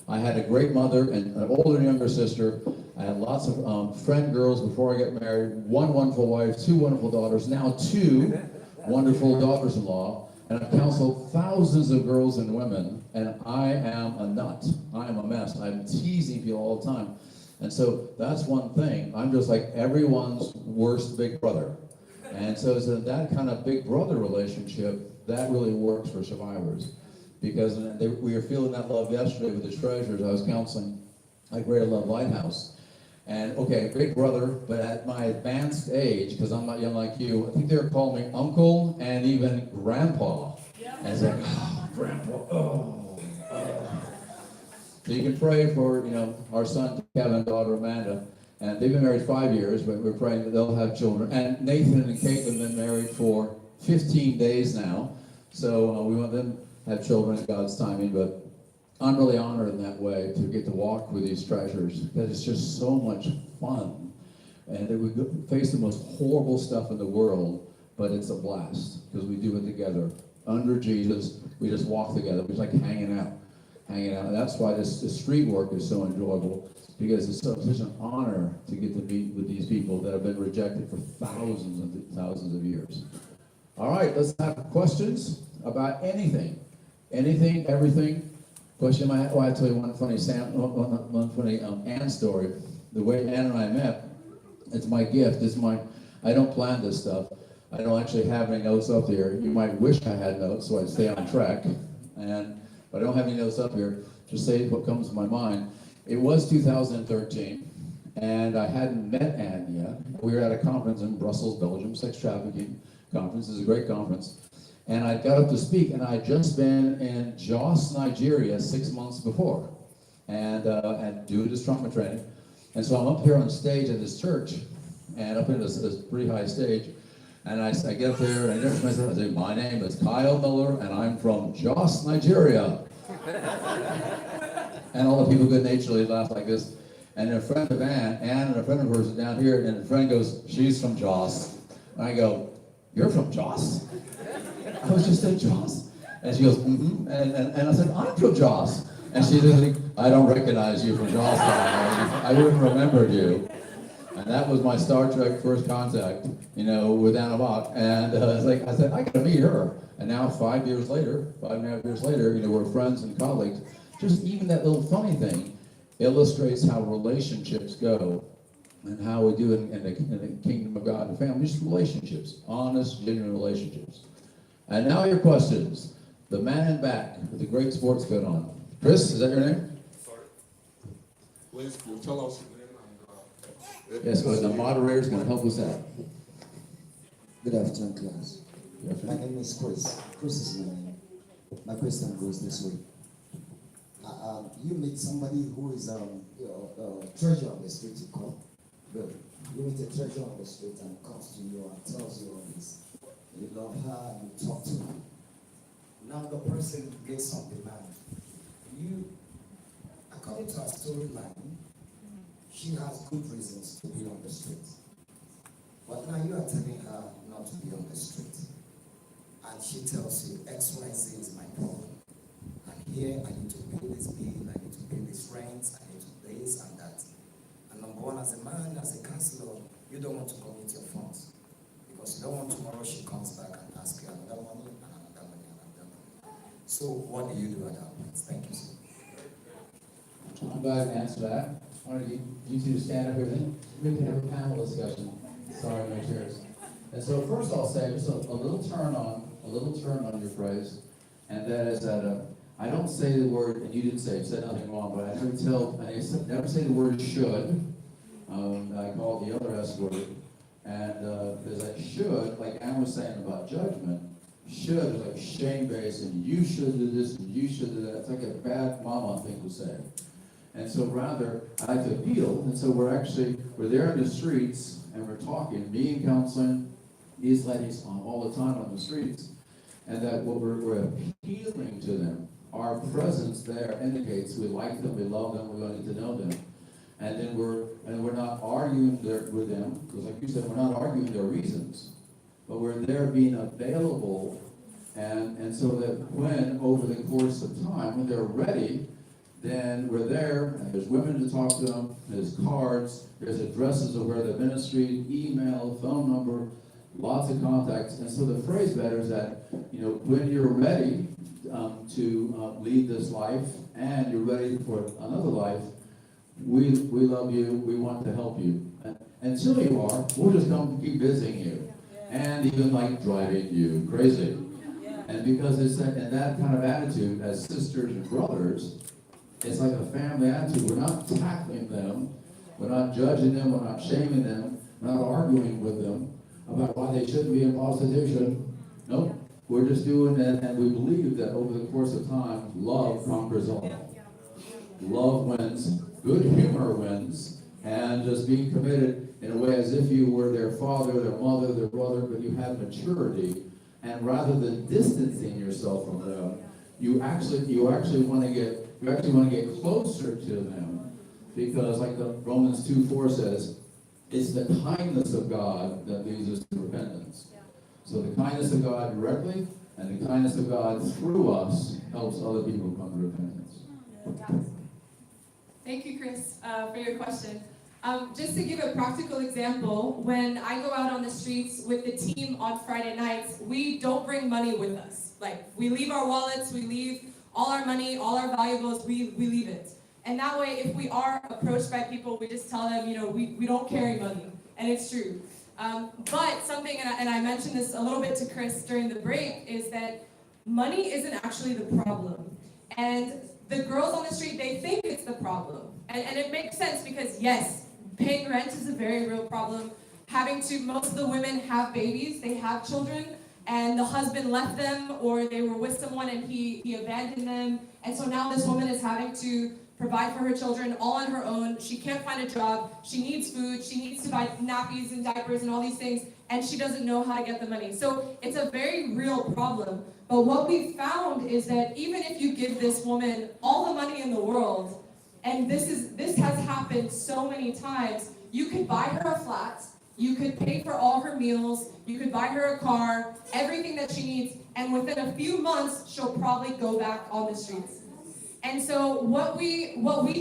I had a great mother and an older and younger sister. I had lots of friend girls before I got married, one wonderful wife, two wonderful daughters, now two wonderful daughters-in-law. And I've counseled thousands of girls and women, and I am a nut. I am a mess. I'm teasing people all the time. And so that's one thing. I'm just like everyone's worst big brother. And so it's that kind of big brother relationship, that really works for survivors. Because we were feeling that love yesterday with the treasures. I was counseling at Greater Love Lighthouse. And okay, big brother, but at my advanced age, because I'm not young like you, I think they were calling me uncle and even grandpa. And it's like, oh, grandpa, oh. So you can pray for, our son Kevin, daughter Amanda, and they've been married 5 years, but we're praying that they'll have children. And Nathan and Kate have been married for 15 days now, so we want them to have children in God's timing, but I'm really honored in that way to get to walk with these treasures, because it's just so much fun. And that we face the most horrible stuff in the world, but it's a blast, because we do it together. Under Jesus, we just walk together. We're just like hanging out. And that's why this street work is so enjoyable, because it's such an honor to get to meet with these people that have been rejected for thousands and thousands of years. All right, let's have questions about anything, everything. Question I'll tell you one funny Ann story. The way Ann and I met, it's my gift. I don't plan this stuff. I don't actually have any notes up here. You might wish I had notes so I'd stay on track. But I don't have any notes up here. Just say what comes to my mind. It was 2013, and I hadn't met Ann yet. We were at a conference in Brussels, Belgium, sex trafficking conference. It's a great conference. And I got up to speak, and I'd just been in Jos, Nigeria 6 months before, and doing this trauma training. And so I'm up here on stage at this church, and up in this pretty high stage, and I get up there, and I introduce myself. I say, my name is Kyle Miller, and I'm from Jos, Nigeria. And all the people good-naturedly laugh like this. And a friend of Ann and a friend of hers is down here, and the friend goes, she's from Joss. And I go, you're from Joss? I was just in Joss. And she goes, mm-hmm. And I said, I'm from Joss. And she said, I don't recognize you from Joss. I wouldn't remember you. And that was my Star Trek first contact, you know, with Anna Mock. And it's like, I said, I gotta meet her. And now 5 years later, 5.5 years later, you know, we're friends and colleagues. Just even that little funny thing illustrates how relationships go and how we do in the kingdom of God and family. Just relationships, honest, genuine relationships. And now your questions. The man in back with the great sports coat on. Chris, is that your name? Sorry. Please, you tell us. Yes, well, the moderator's going to help us out. Good afternoon, class. Good afternoon. My name is Chris. Chris is my name. My question goes this way. You meet somebody who is treasure of the street, you call. Good. You meet a treasure of the street and comes to you and tells you all this. You love her and you talk to her. Now the person gets on demand. You, according to our storyline, she has good reasons to be on the street. But now you are telling her not to be on the street. And she tells you, XYZ is my problem. And here I need to pay this bill, I need to pay this rent, I need to pay this and that. And number one, as a man, as a counselor, you don't want to commit your funds. Because you don't want tomorrow she comes back and asks you another money and another money and another money. So what do you do at that point? Thank you, sir. I'm glad to answer that. Why don't you two stand up here, then we can have a panel discussion. Sorry, no chairs. And so first I'll say just a little turn on your phrase, and that is that I don't say the word, and you didn't say, you said nothing wrong, but I never say the word should. I call it the other S word. And there's that should, like Anne was saying about judgment, should is like shame-based, and you should do this, and you should do that. It's like a bad mama thing to say. And so rather, I like to appeal, and so we're there in the streets, and we're talking, me and counseling, these ladies all the time on the streets, and that what we're appealing to them, our presence there indicates we like them, we love them, we're going to know them. And then we're not arguing with them, because like you said, we're not arguing their reasons, but we're there being available, and so that when, over the course of time, when they're ready, then we're there, and there's women to talk to them, there's cards, there's addresses of where the ministry, email, phone number, lots of contacts. And so the phrase better is that, you know, when you're ready to lead this life, and you're ready for another life, we love you, we want to help you. And until you are, we'll just come keep visiting you. And even like driving you crazy. And because it's in that kind of attitude as sisters and brothers, it's like a family attitude. We're not tackling them, we're not judging them, we're not shaming them, we're not arguing with them about why they shouldn't be in prostitution. Nope. We're just doing that, and we believe that over the course of time, love conquers all. Love wins, good humor wins, and just being committed in a way as if you were their father, their mother, their brother, but you have maturity, and rather than distancing yourself from them, you actually want to get closer to them, because like the Romans 2:4 says, it's the kindness of God that leads us to repentance. So the kindness of God directly, and the kindness of God through us helps other people come to repentance. Thank you, Chris, for your question. Just to give a practical example, when I go out on the streets with the team on Friday nights, we don't bring money with us. Like, we leave our wallets, we leave all our money, all our valuables, we leave it. And that way, if we are approached by people, we just tell them, you know, we don't carry money. And it's true. But something, and I mentioned this a little bit to Chris during the break, is that money isn't actually the problem. And the girls on the street, they think it's the problem. And it makes sense because, yes, paying rent is a very real problem. Most of the women have babies, they have children, and the husband left them, or they were with someone and he abandoned them. And so now this woman is having to provide for her children all on her own. She can't find a job, she needs food, she needs to buy nappies and diapers and all these things, and she doesn't know how to get the money. So it's a very real problem. But what we found is that even if you give this woman all the money in the world, And this has happened so many times. You could buy her a flat, you could pay for all her meals, you could buy her a car, everything that she needs, and within a few months, she'll probably go back on the streets. And so what we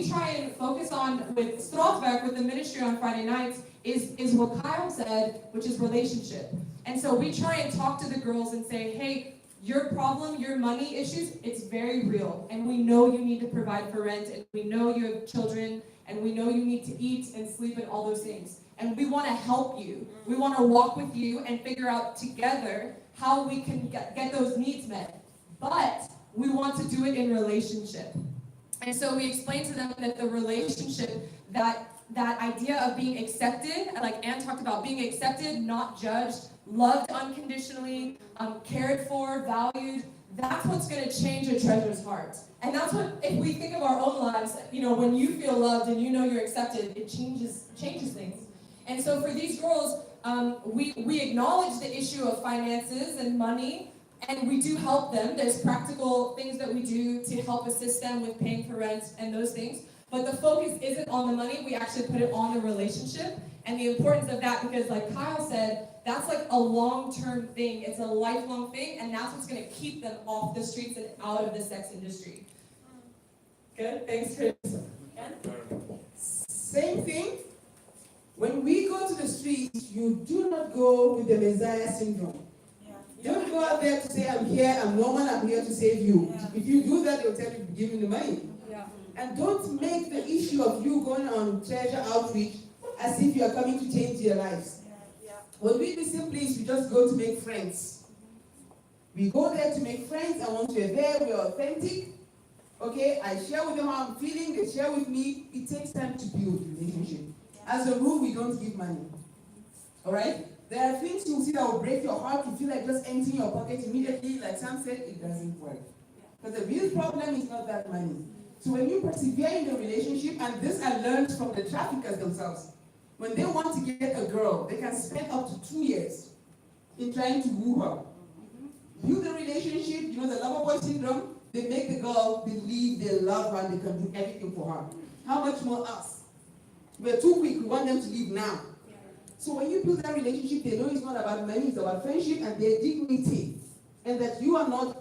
try and focus on with Strasberg, with the ministry on Friday nights, is what Kyle said, which is relationship. And so we try and talk to the girls and say, hey, your problem, your money issues, it's very real. And we know you need to provide for rent, and we know you have children, and we know you need to eat and sleep and all those things. And we want to help you. We want to walk with you and figure out together how we can get those needs met. But we want to do it in relationship. And so we explain to them that the relationship, that idea of being accepted, like Anne talked about, being accepted, not judged, loved unconditionally, cared for, valued, that's what's going to change a treasurer's heart. And that's what, if we think of our own lives, when you feel loved and you know you're accepted, it changes things. And so for these girls, we acknowledge the issue of finances and money, and we do help them. There's practical things that we do to help assist them with paying for rent and those things. But the focus isn't on the money, we actually put it on the relationship and the importance of that, because like Kyle said, that's like a long-term thing. It's a lifelong thing, and that's what's going to keep them off the streets and out of the sex industry. Good? Thanks, Chris. Same thing. When we go to the streets, you do not go with the Messiah syndrome. Don't go out there to say, I'm here, I'm normal, I'm here to save you. If you do that, they'll tell you to give me the money. And don't make the issue of you going on treasure outreach as if you are coming to change their lives. What we do simply is we just go to make friends. We go there to make friends, and once we're there, we're authentic. Okay, I share with them how I'm feeling, they share with me. It takes time to build relationship. As a rule, we don't give money. All right? There are things you'll see that will break your heart. You feel like just emptying your pocket immediately. Like Sam said, it doesn't work. Because the real problem is not that money. So when you persevere in the relationship, and this I learned from the traffickers themselves, when they want to get a girl, they can spend up to 2 years in trying to woo her. Build the relationship, the lover boy syndrome, they make the girl believe they love her and they can do everything for her. How much more us? We're too quick, we want them to leave now. So when you build that relationship, they know it's not about money, it's about friendship and their dignity. And that you are not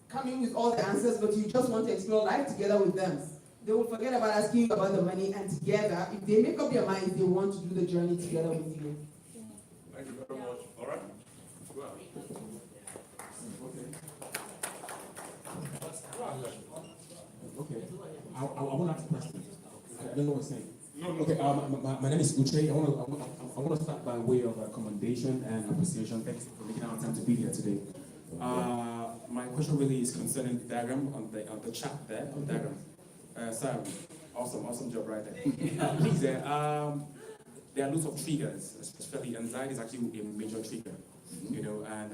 coming with all the answers, but you just want to explore life together with them. They will forget about asking you about the money, and together, if they make up their mind, they want to do the journey together with you. Thank you very much. All right? Go ahead. Okay. I want to ask a question. I don't know what I'm saying. Okay. My name is Uche. I want to start by way of commendation and appreciation. Thanks for making our time to be here today. My question really is concerning the diagram on the chat there, on the diagram. Sam, awesome job right there. Please, there are lots of triggers, especially anxiety is actually a major trigger. And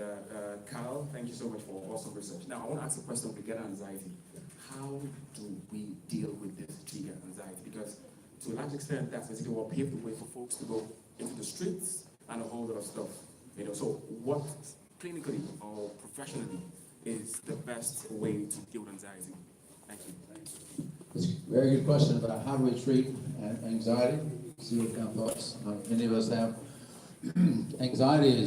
Carl, thank you so much for awesome research. Now, I want to ask a question regarding anxiety. How do we deal with this trigger, anxiety? Because to a large extent, that's basically what paved the way for folks to go into the streets and a whole lot of stuff. So what clinically or professionally is the best way to deal with anxiety? Thank you. It's a very good question about how do we treat anxiety. See what kind of thoughts many of us have. Anxiety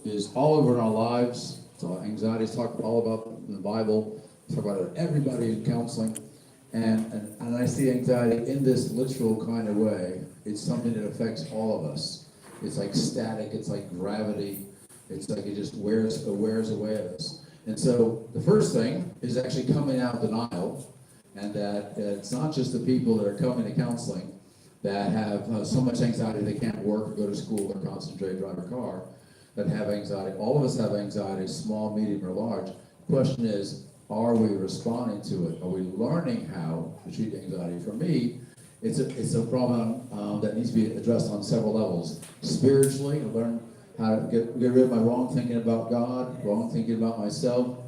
is all over in our lives. So anxiety is talked all about in the Bible. Talk about it everybody in counseling. And I see anxiety in this literal kind of way. It's something that affects all of us. It's like static, it's like gravity. It's like it just wears away at us. And so the first thing is actually coming out of denial, and that it's not just the people that are coming to counseling that have so much anxiety they can't work or go to school or concentrate, drive a car, that have anxiety. All of us have anxiety, small, medium, or large. The question is, are we responding to it? Are we learning how to treat anxiety? For me, it's a problem that needs to be addressed on several levels. Spiritually, I learn how to get rid of my wrong thinking about God, wrong thinking about myself,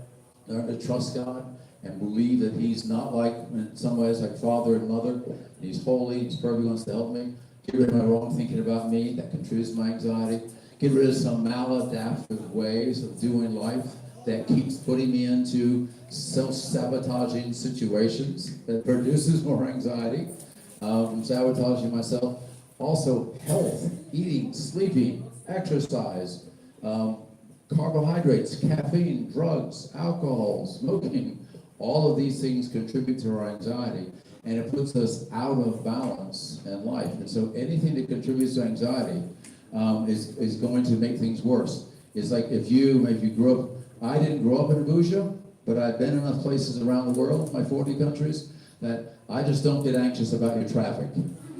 learn to trust God and believe that He's not like, in some ways, like Father and Mother. He's holy, He's perfect, He wants to help me. Get rid of my wrong thinking about me that contributes to my anxiety. Get rid of some maladaptive ways of doing life that keeps putting me into self-sabotaging situations that produces more anxiety, sabotaging myself. Also, health, eating, sleeping, exercise, carbohydrates, caffeine, drugs, alcohol, smoking, all of these things contribute to our anxiety, and it puts us out of balance in life. And so anything that contributes to anxiety is going to make things worse. It's like if you grew up, I didn't grow up in Abuja, but I've been in enough places around the world, my 40 countries, that I just don't get anxious about your traffic.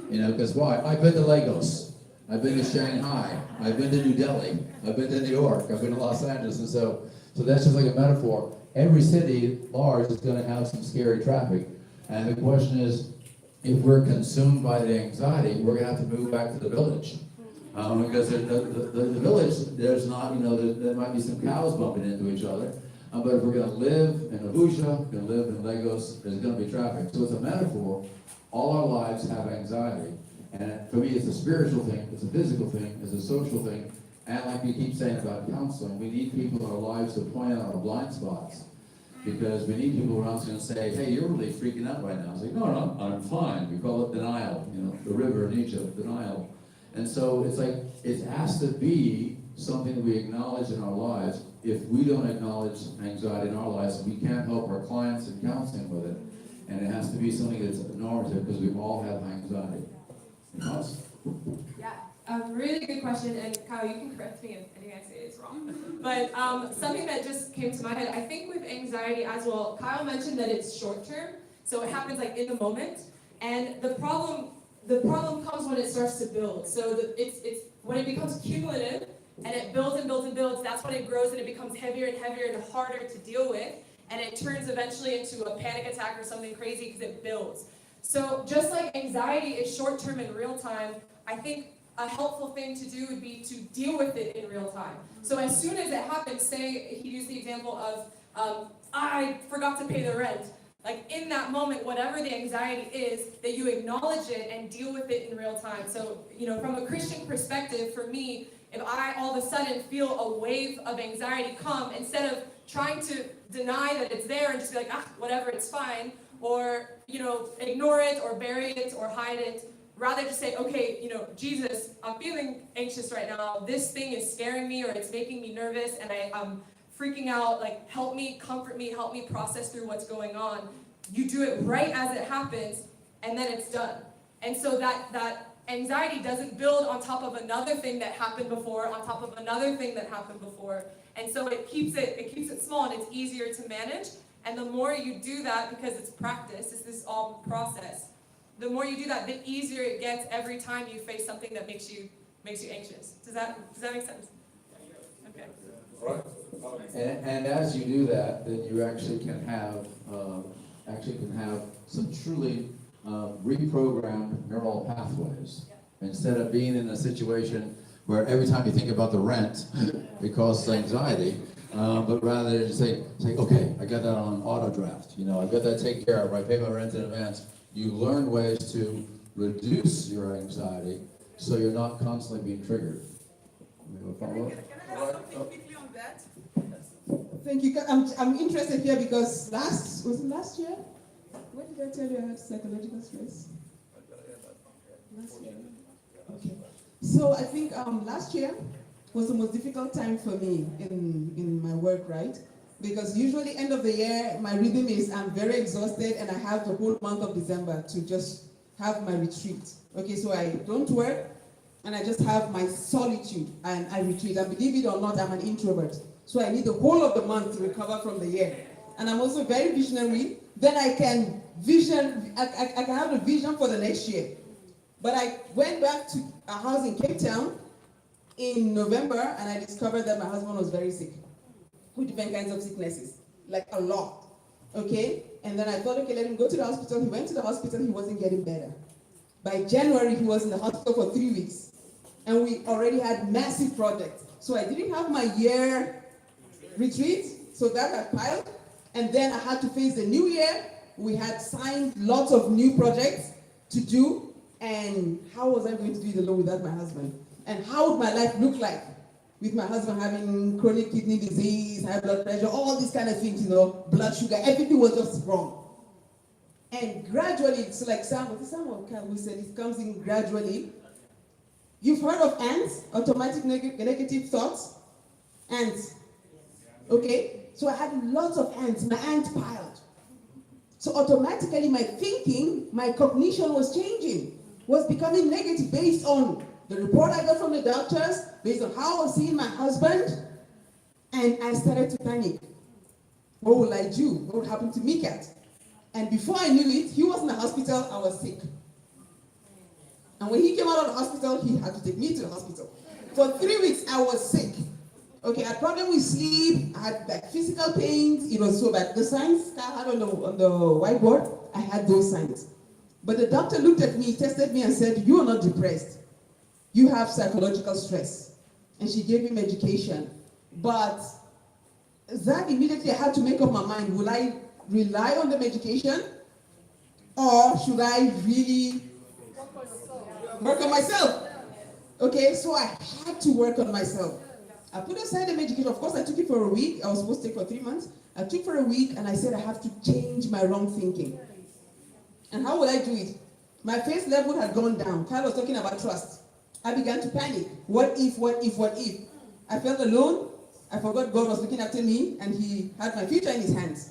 Because why? I've been to Lagos, I've been to Shanghai, I've been to New Delhi, I've been to New York, I've been to Los Angeles, and so that's just like a metaphor. Every city large is going to have some scary traffic, and the question is, if we're consumed by the anxiety, we're going to have to move back to the village. Because the village, there's not, there might be some cows bumping into each other, but if we're going to live in Abuja, going to live in Lagos, there's going to be traffic. So it's a metaphor. All our lives have anxiety, and for me, it's a spiritual thing, it's a physical thing, it's a social thing, and like we keep saying about counseling, we need people in our lives to point out our blind spots, because we need people around us going to say, hey, you're really freaking out right now. It's like, no, I'm fine. We call it denial, the river in Egypt, denial. And so it's like, it has to be something that we acknowledge in our lives. If we don't acknowledge anxiety in our lives, we can't help our clients in counseling with it. And it has to be something that's normative, because we all have anxiety. Yeah, really good question, and Kyle, you can correct me if anything I say is wrong. But something that just came to my head, I think with anxiety as well, Kyle mentioned that it's short term, so it happens like in the moment, and the problem comes when it starts to build. So it's when it becomes cumulative and it builds and builds and builds, that's when it grows and it becomes heavier and heavier and harder to deal with, and it turns eventually into a panic attack or something crazy because it builds. So just like anxiety is short-term and real-time, I think a helpful thing to do would be to deal with it in real time. So as soon as it happens, say he used the example of, I forgot to pay the rent. Like in that moment, whatever the anxiety is, that you acknowledge it and deal with it in real time. So, from a Christian perspective, for me, if I all of a sudden feel a wave of anxiety come, instead of trying to deny that it's there and just be like, whatever, it's fine, or, ignore it or bury it or hide it, rather just say, okay, Jesus, I'm feeling anxious right now. This thing is scaring me, or it's making me nervous, and I'm freaking out. Like, help me, comfort me, help me process through what's going on. You do it right as it happens, and then it's done. And so that anxiety doesn't build on top of another thing that happened before, on top of another thing that happened before. And so it keeps it small, and it's easier to manage. And the more you do that, because it's practice, it's this all process, the more you do that, the easier it gets every time you face something that makes you anxious. Does that make sense? Okay. And as you do that, then you actually can have some truly reprogrammed neural pathways. Instead of being in a situation where every time you think about the rent, it causes anxiety, but rather just say, okay, I got that on auto draft. I got that taken care of. I pay my rent in advance. You learn ways to reduce your anxiety, so you're not constantly being triggered. Can I ask something quickly on that? Thank you. I'm interested here because last year? When did I tell you I had psychological stress? Last year. Okay. So I think last year was the most difficult time for me in my work, right? Because usually end of the year, my rhythm is I'm very exhausted and I have the whole month of December to just have my retreat. Okay, so I don't work and I just have my solitude and I retreat. And believe it or not, I'm an introvert. So I need the whole of the month to recover from the year. And I'm also very visionary. Then I can I can have a vision for the next year. But I went back to a house in Cape Town in November and I discovered that my husband was very sick with different kinds of sicknesses, like a lot, okay? And then I thought, okay, let him go to the hospital. He went to the hospital, he wasn't getting better. By January, he was in the hospital for 3 weeks. And we already had massive projects. So I didn't have my year retreat, so that got piled. And then I had to face the new year. We had signed lots of new projects to do. And how was I going to do it alone without my husband? And how would my life look like with my husband having chronic kidney disease, high blood pressure, all these kind of things, blood sugar, everything was just wrong. And gradually, it's like we said, it comes in gradually. You've heard of ants, automatic negative thoughts? Ants. Okay? So I had lots of ants, my ant piled. So automatically my thinking, my cognition was changing, was becoming negative based on the report I got from the doctors, based on how I was seeing my husband, and I started to panic. What will I do? What would happen to Mikat? And before I knew it, he was in the hospital, I was sick. And when he came out of the hospital, he had to take me to the hospital. For 3 weeks, I was sick. Okay, I had problem with sleep, I had like physical pains, it was so bad. The signs I had on the whiteboard, I had those signs. But the doctor looked at me, tested me and said, you are not depressed. You have psychological stress. And she gave me medication. But that immediately I had to make up my mind, will I rely on the medication? Or should I really work on myself? Okay, so I had to work on myself. I put aside the medication. Of course, I took it for a week. I was supposed to take it for 3 months. I took for a week and I said I have to change my wrong thinking. And how will I do it? My faith level had gone down. Kyle was talking about trust. I began to panic. What if, what if, what if? I felt alone. I forgot God was looking after me and he had my future in his hands.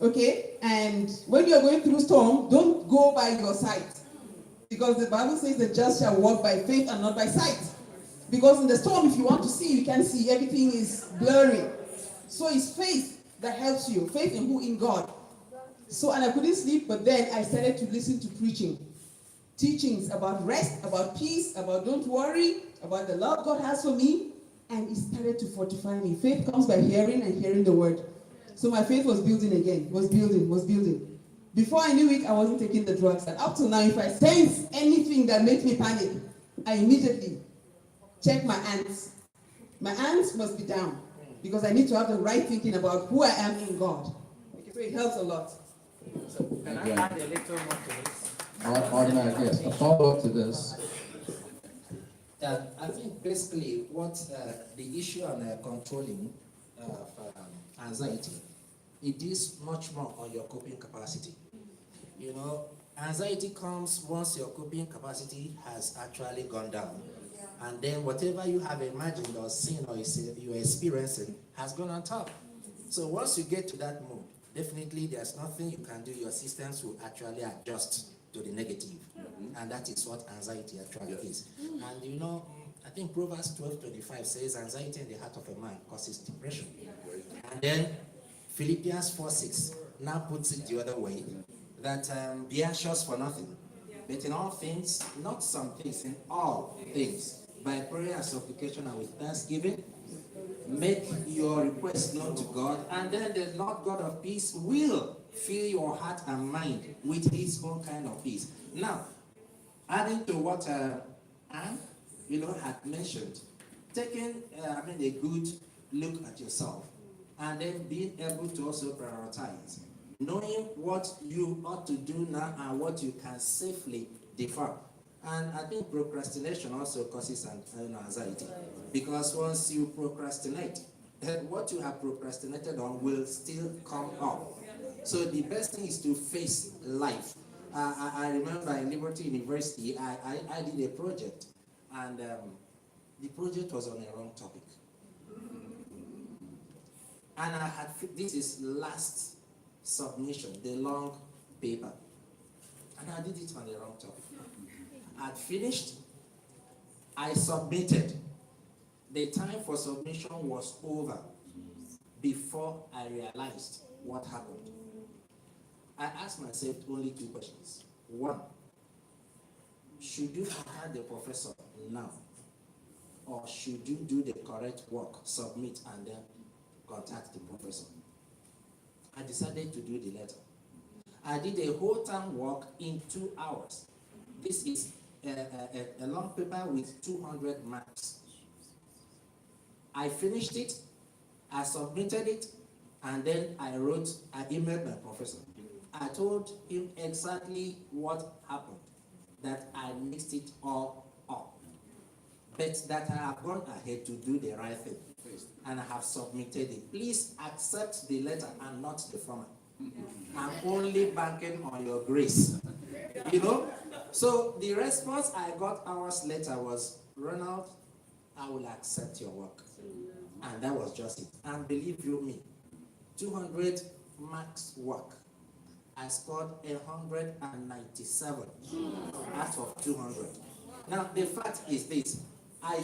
Okay? And when you're going through storm, don't go by your sight. Because the Bible says the just shall walk by faith and not by sight. Because in the storm, if you want to see, you can't see. Everything is blurry. So it's faith that helps you. Faith in who? In God. So, and I couldn't sleep, but then I started to listen to preaching. Teachings about rest, about peace, about don't worry, about the love God has for me. And it started to fortify me. Faith comes by hearing and hearing the word. So my faith was building again, was building. Before I knew it, I wasn't taking the drugs. And up till now, if I sense anything that makes me panic, I immediately check my ants. My ants must be down because I need to have the right thinking about who I am in God. Okay, so it helps a lot. So can I add a little more to this? Automatic, yes. A follow-up to this. I think basically what the issue on controlling anxiety, it is much more on your coping capacity. You know, anxiety comes once your coping capacity has actually gone down. And then whatever you have imagined or seen or you're experiencing has gone on top. So once you get to that mood, definitely there's nothing you can do. Your systems will actually adjust to the negative. And that is what anxiety actually is. And you know, I think Proverbs 12:25 says anxiety in the heart of a man causes depression. And then Philippians 4:6 now puts it the other way, that be anxious for nothing, but in all things, not some things, in all things, by prayer and supplication and with thanksgiving, make your requests known to God, and then the Lord God of peace will fill your heart and mind with his own kind of peace. Now, adding to what Anne, had mentioned, taking a good look at yourself, and then being able to also prioritize, knowing what you ought to do now and what you can safely defer. And I think procrastination also causes anxiety, because once you procrastinate, what you have procrastinated on will still come up. So the best thing is to face life. I remember in Liberty University, I did a project, and the project was on a wrong topic. And this is last submission, the long paper. And I did it on the wrong topic. I finished, I submitted. The time for submission was over before I realized what happened. I asked myself only 2 questions. 1, should you contact the professor now? Or should you do the correct work, submit, and then contact the professor? I decided to do the latter. I did a whole term work in 2 hours. This is a long paper with 200 marks. I finished it, I submitted it, and then I emailed my professor. I told him exactly what happened, that I mixed it all up. but that I have gone ahead to do the right thing and I have submitted it. Please accept the letter and not the former. I'm only banking on your grace. You know? So the response I got hours later was, Ronald, I will accept your work. And that was just it. And believe you me, 200 max work. I scored 197 out of 200. Now, the fact is this. I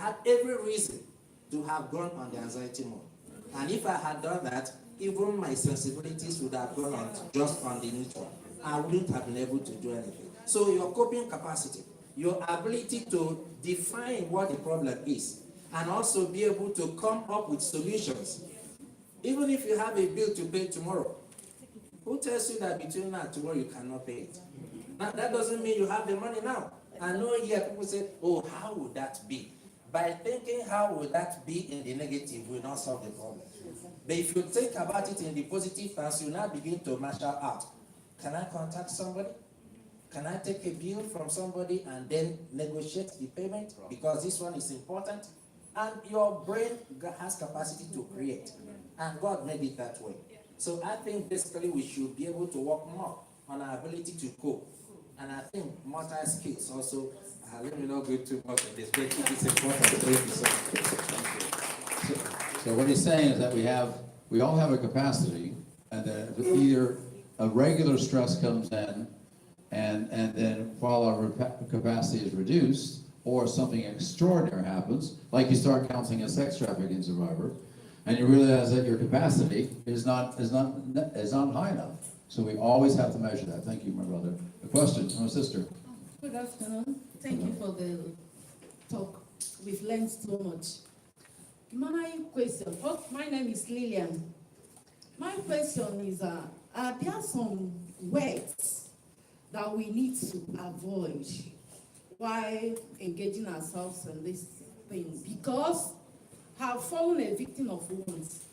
had every reason to have gone on the anxiety mode. And if I had done that, even my sensibilities would have gone on just on the neutral. I wouldn't have been able to do anything. So your coping capacity, your ability to define what the problem is, and also be able to come up with solutions. Even if you have a bill to pay tomorrow, who tells you that between now and tomorrow you cannot pay it? Now, that doesn't mean you have the money now. I know here people say, oh, how would that be? By thinking how would that be in the negative will not solve the problem. But if you think about it in the positive terms, you now begin to marshal out. Can I contact somebody? Can I take a bill from somebody and then negotiate the payment? Because this one is important. And your brain has capacity to create. And God made it that way. So I think basically we should be able to work more on our ability to cope. And I think multi skills also, let me not go too much on this, but it's important. Thank you, sir. So what he's saying is that we all have a capacity, and that either a regular stress comes in, and then while our capacity is reduced, or something extraordinary happens, like you start counseling a sex trafficking survivor, and you realize that your capacity is not high enough. So we always have to measure that. Thank you, my brother. A question from a sister. Good afternoon. Thank you for the talk. We've learned so much. My question, my name is Lillian. My question is, are there some words that we need to avoid while engaging ourselves in this thing? Because I've fallen a victim of wounds.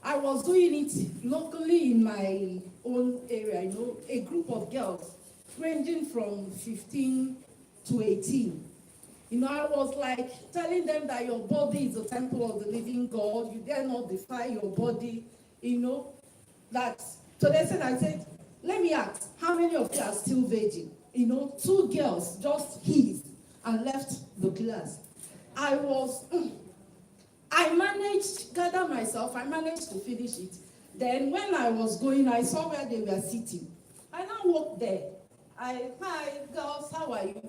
I was doing it locally in my own area, a group of girls ranging from 15 to 18. I was like telling them that your body is the temple of the living God. You dare not defy your body, that. So they said, I said, let me ask, how many of you are still virgin? 2 girls just hissed and left the class. I managed, gather myself, I managed to finish it. Then when I was going, I saw where they were sitting. I now walked there. Hi, girls, how are you?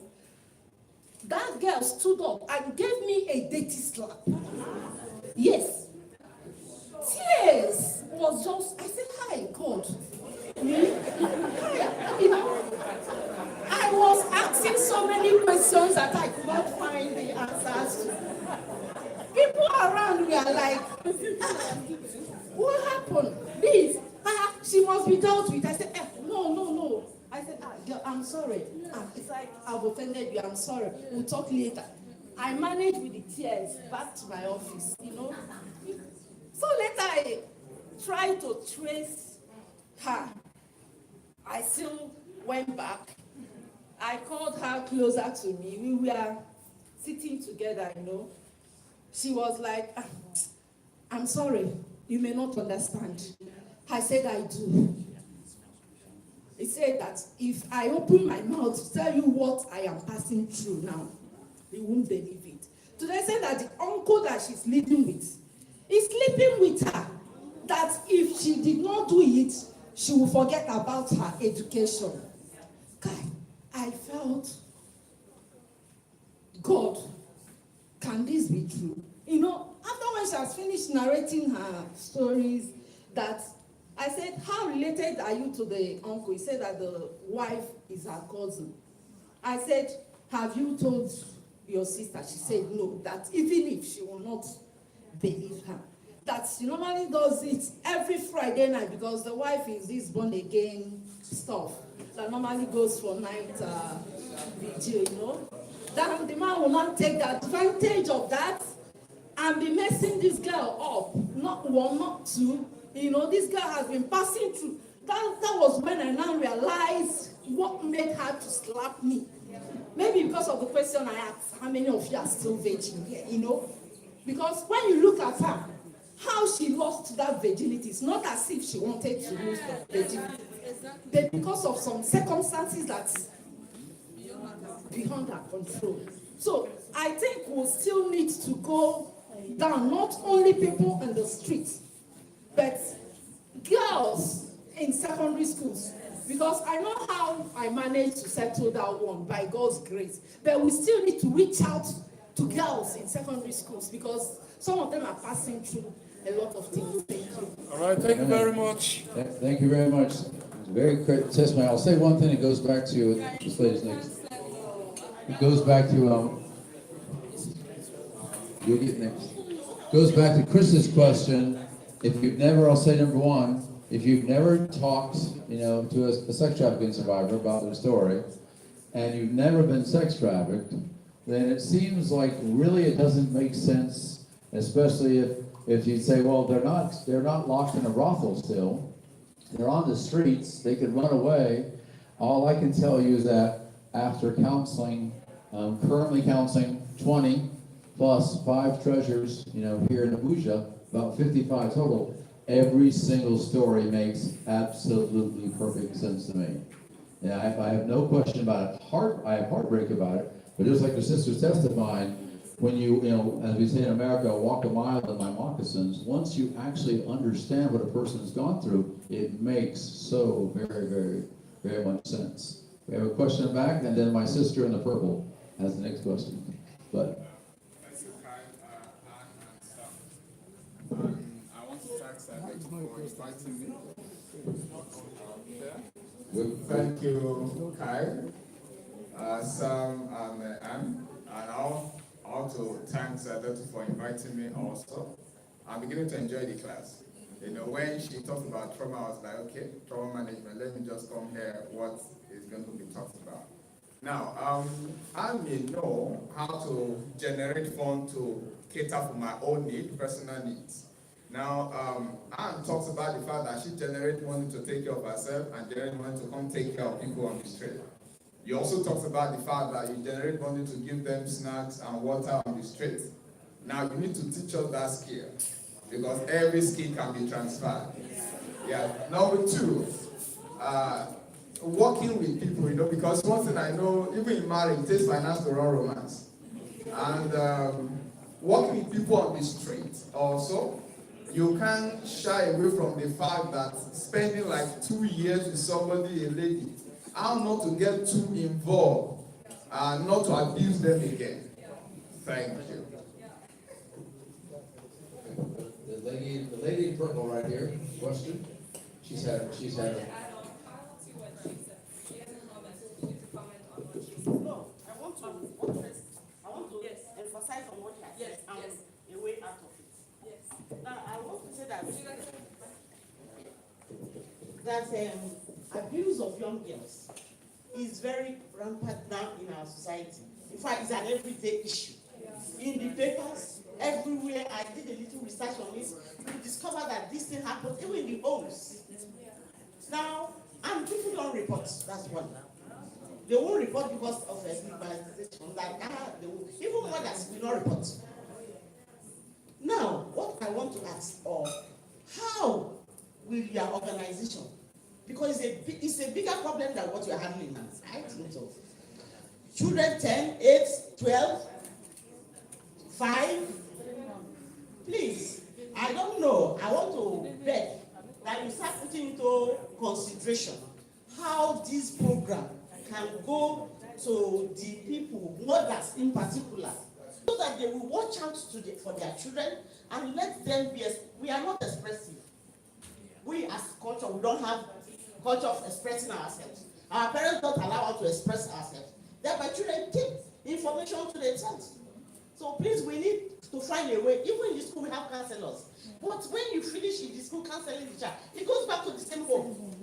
That girl stood up and gave me a dirty slap. Yes. Tears was just, I said, hi, God. I was asking so many questions that I could not find the answers to. People around me are like, what happened? This, she must be dealt with. I said, no. I said, girl, I'm sorry. It's like, I've offended you, I'm sorry. We'll talk later. I managed with the tears back to my office, So later I tried to trace her. I still went back. I called her closer to me. We were sitting together, She was like, I'm sorry, you may not understand. I said, I do. He said that if I open my mouth to tell you what I am passing through now, you won't believe it. So they said that the uncle that she's living with is sleeping with her. That if she did not do it, she will forget about her education. God, I felt, God, can this be true? After when she has finished narrating her stories, that I said, how related are you to the uncle? He said that the wife is her cousin. I said, have you told your sister? She said no, that even if she will not believe her, that she normally does it every Friday night because the wife is this born again stuff that normally goes for night vigil, Then the man will not take advantage of that and be messing this girl up. Not one, not two. This girl has been passing through. That was when I now realized what made her to slap me. Maybe because of the question I asked, how many of you are still virgin here, you know? Because when you look at her, how she lost that virginity, it's not as if she wanted to lose the virginity. But because of some circumstances that's beyond her control. So I think we'll still need to go down, not only people in the streets, but girls in secondary schools. Because I know how I managed to settle that one by God's grace. But we still need to reach out to girls in secondary schools because some of them are passing through a lot of things. Thank you. All right, thank you very much. Thank you very much. Very great testimony. I'll say one thing that goes back to this lady's next. It goes back to you'll get next. Goes back to Chris's question. If you've never, I'll say number one, if you've never talked, to a sex trafficking survivor about their story, and you've never been sex trafficked, then it seems like really it doesn't make sense, especially if you say, well, they're not locked in a brothel still. They're on the streets. They could run away. All I can tell you is that after counseling, currently counseling 20 plus 5 treasures, here in Abuja, about 55 total. Every single story makes absolutely perfect sense to me. Yeah, I have no question about it. I have heartbreak about it, but just like the sisters testified, when you as we say in America, walk a mile in my moccasins, once you actually understand what a person has gone through, it makes so very, very, very much sense. We have a question in the back, and then my sister in the purple has the next question. But I want to thank Sabbath for inviting me. Thank you, Kai, Sam, and Anne. And I want to thank Sabbath for inviting me also. I'm beginning to enjoy the class. When she talked about trauma, I was like, okay, trauma management, let me just come here, what is going to be talked about. Now, I may know how to generate funds to cater for my own need, personal needs. Now, Anne talks about the fact that she generates money to take care of herself and generate money to come take care of people on the street. You also talked about the fact that you generate money to give them snacks and water on the street. Now, you need to teach us that skill because every skill can be transferred. Yeah. Number 2, working with people, because one thing I know, even in marriage, it takes finance to run romance. And working with people on the street also, you can't shy away from the fact that spending like 2 years with somebody, a lady, how not to get too involved and not to abuse them again. Thank you. The lady in purple right here, question. She's had a No, I want to emphasize on what you have said and a way out of it. Yes. Now, I want to say that abuse of young girls is very rampant now in our society. In fact, it's an everyday issue. In the papers, everywhere, I did a little research on this, we discovered that this thing happens even in the homes. Now, and people don't report, that's one. They won't report because of stigmatization. Like, they will, even mothers will not report. Now, what I want to ask, how will your organization, because it's a bigger problem than what you're handling now, right? So, children 10, 8, 12, 5, please, I don't know, I want to beg that you start putting into consideration how this program can go to the people, mothers in particular, so that they will watch out for their children and let them be. We are not expressive. We as culture, we don't have culture of expressing ourselves. Our parents don't allow us to express ourselves. Thereby, children keep information to themselves. So please, we need to find a way. Even in the school, we have counselors. But when you finish in the school counseling the child, it goes back to the same home.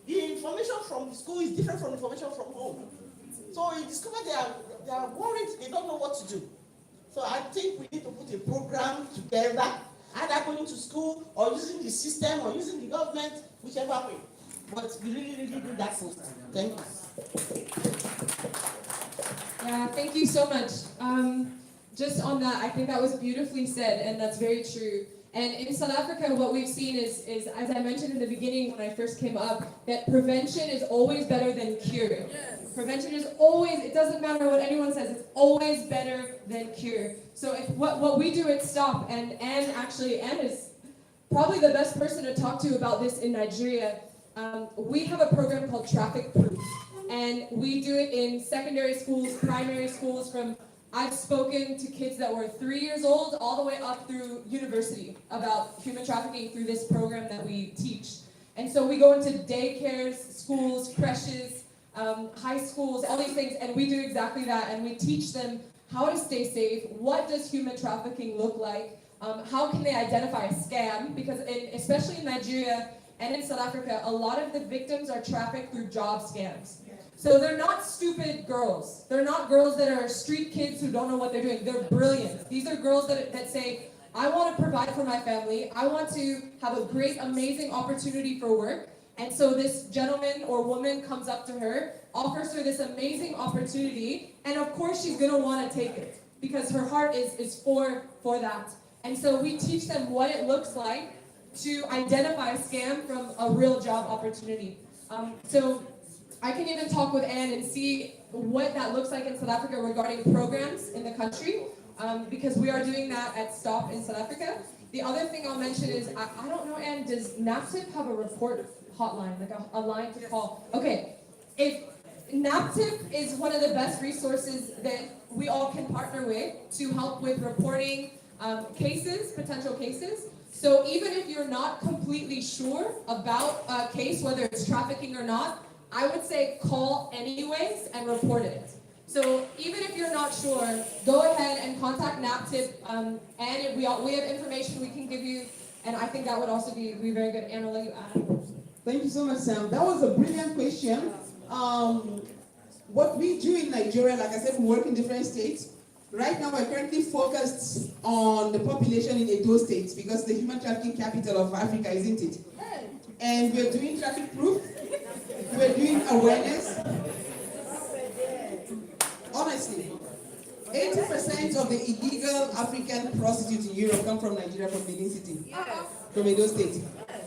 The information from the school is different from information from home. So you discover they are worried, they don't know what to do. So I think we need to put a program together, either going to school or using the system or using the government, whichever way. But we really do that first. Thank you. Yeah, thank you so much. Just on that, I think that was beautifully said, and that's very true. And in South Africa, what we've seen is, as I mentioned in the beginning when I first came up, that prevention is always better than cure. Yes. Prevention is always, it doesn't matter what anyone says, it's always better than cure. So if what we do at STOP, and Anne is probably the best person to talk to about this in Nigeria. We have a program called Traffic Proof, and we do it in secondary schools, primary schools. I've spoken to kids that were 3 years old all the way up through university about human trafficking through this program that we teach. And so we go into daycares, schools, creches, high schools, all these things, and we do exactly that. And we teach them how to stay safe. What does human trafficking look like? How can they identify a scam? Because especially in Nigeria and in South Africa, a lot of the victims are trafficked through job scams. So they're not stupid girls. They're not girls that are street kids who don't know what they're doing. They're brilliant. These are girls that say, I want to provide for my family. I want to have a great, amazing opportunity for work. And so this gentleman or woman comes up to her, offers her this amazing opportunity, and of course she's going to want to take it because her heart is for that. And so we teach them what it looks like to identify a scam from a real job opportunity. So I can even talk with Anne and see what that looks like in South Africa regarding programs in the country, because we are doing that at STOP in South Africa. The other thing I'll mention is, I don't know, Anne, does NAPTIP have a report hotline, like a line to call? Okay, if NAPTIP is one of the best resources that we all can partner with to help with reporting cases, potential cases. So even if you're not completely sure about a case, whether it's trafficking or not, I would say call anyways and report it. So even if you're not sure, go ahead and contact NAPTIP, and we have information we can give you, and I think that would also be very good. Anne, I'll let you add. Thank you so much, Sam. That was a brilliant question. What we do in Nigeria, like I said, we work in different states. Right now, we're currently focused on the population in Edo State because the human trafficking capital of Africa, isn't it? And we're doing traffic proof. We're doing awareness. Honestly, 80% of the illegal African prostitutes in Europe come from Nigeria, from Benin City, from Edo State.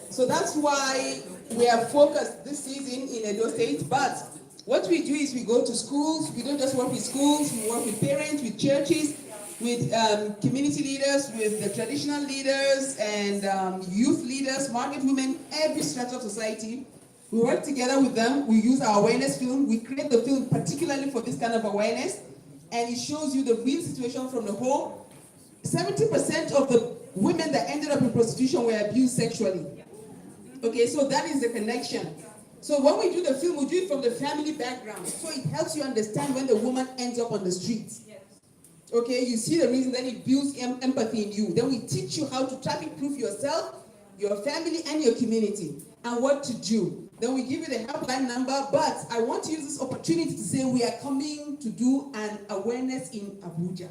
So that's why we are focused this season in Edo State. But what we do is we go to schools. We don't just work with schools. We work with parents, with churches, with community leaders, with the traditional leaders and youth leaders, market women, every strata of society. We work together with them. We use our awareness film. We create the film particularly for this kind of awareness. And it shows you the real situation from the home. 70% of the women that ended up in prostitution were abused sexually. Okay, so that is the connection. So when we do the film, we do it from the family background. So it helps you understand when the woman ends up on the streets. Okay, you see the reason, then it builds empathy in you. Then we teach you how to traffic proof yourself, your family, and your community, and what to do. Then we give you the helpline number, but I want to use this opportunity to say we are coming to do an awareness in Abuja.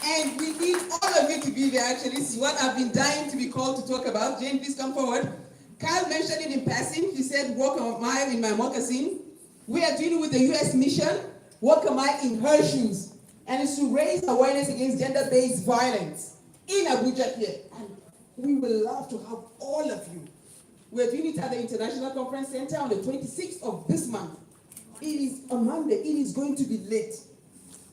And we need all of you to be there, actually. This is what I've been dying to be called to talk about. Jane, please come forward. Kyle mentioned it in passing. He said, walk a mile in my moccasin. We are dealing with the U.S. mission, walk a mile in her shoes. And it's to raise awareness against gender-based violence in Abuja here. And we will love to have all of you. We're doing it at the International Conference Center on the 26th of this month. It is a Monday. It is going to be late.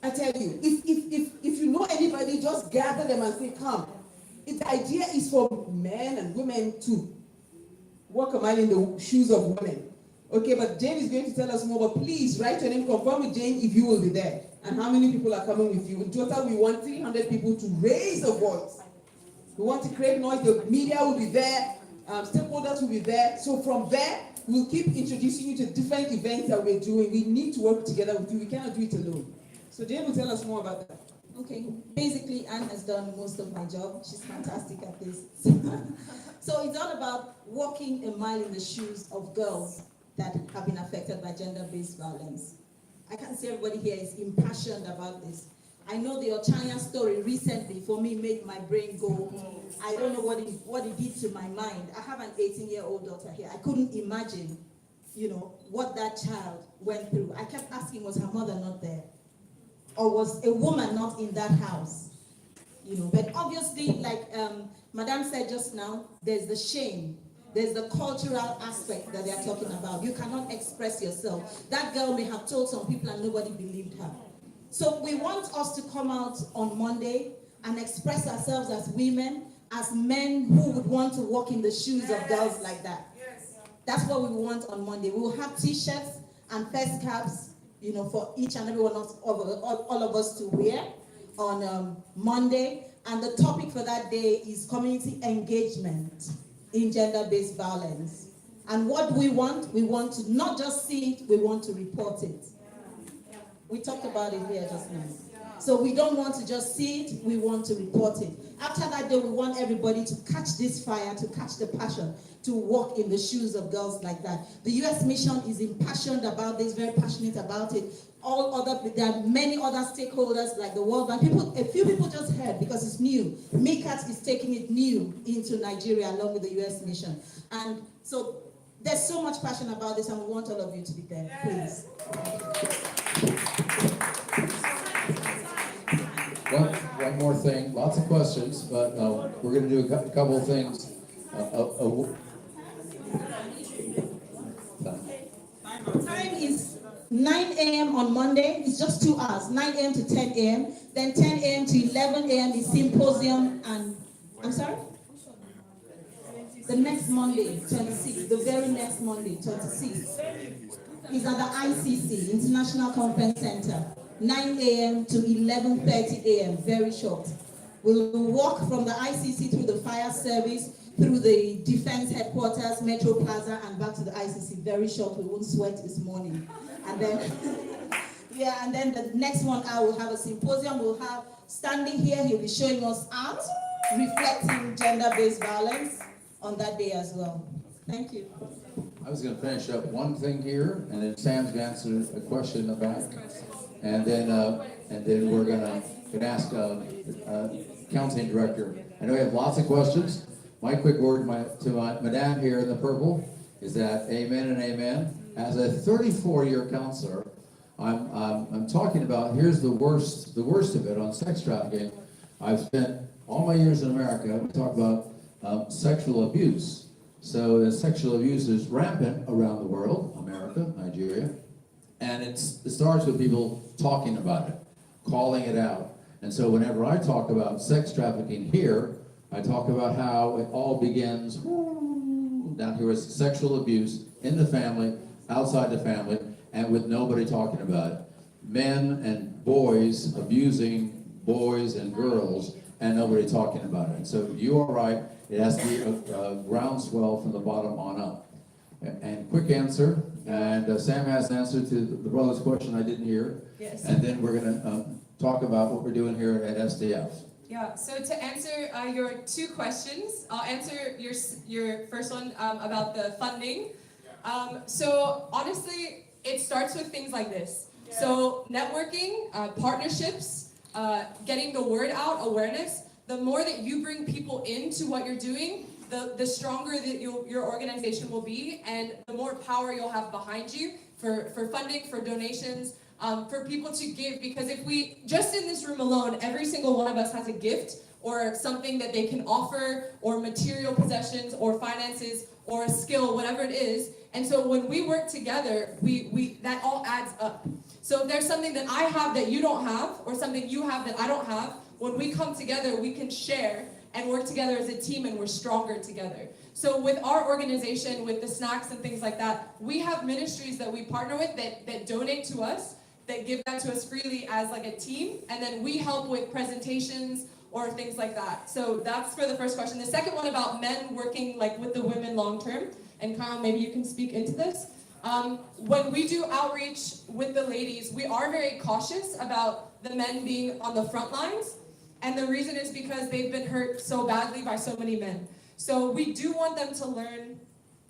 I tell you, if you know anybody, just gather them and say, come. The idea is for men and women to walk a mile in the shoes of women. Okay, but Jane is going to tell us more, but please write your name, confirm with Jane if you will be there, and how many people are coming with you. In total, we want 300 people to raise a voice. We want to create noise. The media will be there, stakeholders will be there. So from there, we'll keep introducing you to different events that we're doing. We need to work together with you. We cannot do it alone. So Jane will tell us more about that. Okay, basically Anne has done most of my job. She's fantastic at this. So it's all about walking a mile in the shoes of girls that have been affected by gender-based violence. I can see everybody here is impassioned about this. I know the Ochanya story recently for me made my brain go, I don't know what it did to my mind. I have an 18-year-old daughter here. I couldn't imagine what that child went through. I kept asking, was her mother not there? Or was a woman not in that house? But obviously, like Madame said just now, there's the shame. There's the cultural aspect that they are talking about. You cannot express yourself. That girl may have told some people and nobody believed her. So we want us to come out on Monday and express ourselves as women, as men who would want to walk in the shoes of girls like that. That's what we want on Monday. We will have t-shirts and face caps, for each and every one of all of us to wear on Monday. And the topic for that day is community engagement in gender-based violence. And what we want to not just see it, we want to report it. We talked about it here just now. So we don't want to just see it, we want to report it. After that day, we want everybody to catch this fire, to catch the passion, to walk in the shoes of girls like that. The U.S. Mission is impassioned about this, very passionate about it. There are many other stakeholders like the World Bank. A few people just heard because it's new. MICAT is taking it new into Nigeria along with the U.S. Mission. And so there's so much passion about this and we want all of you to be there, please. One more thing, lots of questions, but we're going to do a couple of things. Time is 9 a.m. on Monday. It's just 2 hours, 9 a.m. to 10 a.m. Then 10 a.m. to 11 a.m. is symposium and, I'm sorry? The next Monday, 26, the very next Monday, 26, is at the ICC, International Conference Center. 9 a.m. to 11:30 a.m., very short. We'll walk from the ICC through the fire service, through the defense headquarters, Metro Plaza, and back to the ICC, very short. We won't sweat this morning. And then, and then the next 1 hour, we'll have a symposium. We'll have, standing here, he'll be showing us art, reflecting gender-based violence on that day as well. Thank you. I was going to finish up one thing here, and then Sam's going to answer a question about. And then we're gonna ask counseling director. I know we have lots of questions. My quick word to my madame here in the purple is that amen and amen. As a 34-year counselor, I'm talking about here's the worst of it on sex trafficking. I've spent all my years in America. We talk about sexual abuse. So the sexual abuse is rampant around the world, America, Nigeria. And it starts with people talking about it, calling it out. And so whenever I talk about sex trafficking here, I talk about how it all begins down here with sexual abuse in the family, outside the family, and with nobody talking about it. Men and boys abusing boys and girls, and nobody talking about it. And so you are right, it has to be a groundswell from the bottom on up. And quick answer, and Sam has an answer to the brother's question I didn't hear. Yes. And then we're going to talk about what we're doing here at SDF. Yeah, so to answer your two questions, I'll answer your first one about the funding. So honestly, it starts with things like this. So networking, partnerships, getting the word out, awareness. The more that you bring people into what you're doing, the stronger that your organization will be, and the more power you'll have behind you for funding, for donations, for people to give. Because if we, just in this room alone, every single one of us has a gift or something that they can offer, or material possessions, or finances, or a skill, whatever it is. And so when we work together, we that all adds up. So if there's something that I have that you don't have, or something you have that I don't have, when we come together, we can share and work together as a team, and we're stronger together. So with our organization, with the snacks and things like that, we have ministries that we partner with that donate to us, that give that to us freely as like a team, and then we help with presentations or things like that. So that's for the first question. The second one about men working like with the women long term, and Kyle, maybe you can speak into this. When we do outreach with the ladies, we are very cautious about the men being on the front lines. And the reason is because they've been hurt so badly by so many men. So we do want them to learn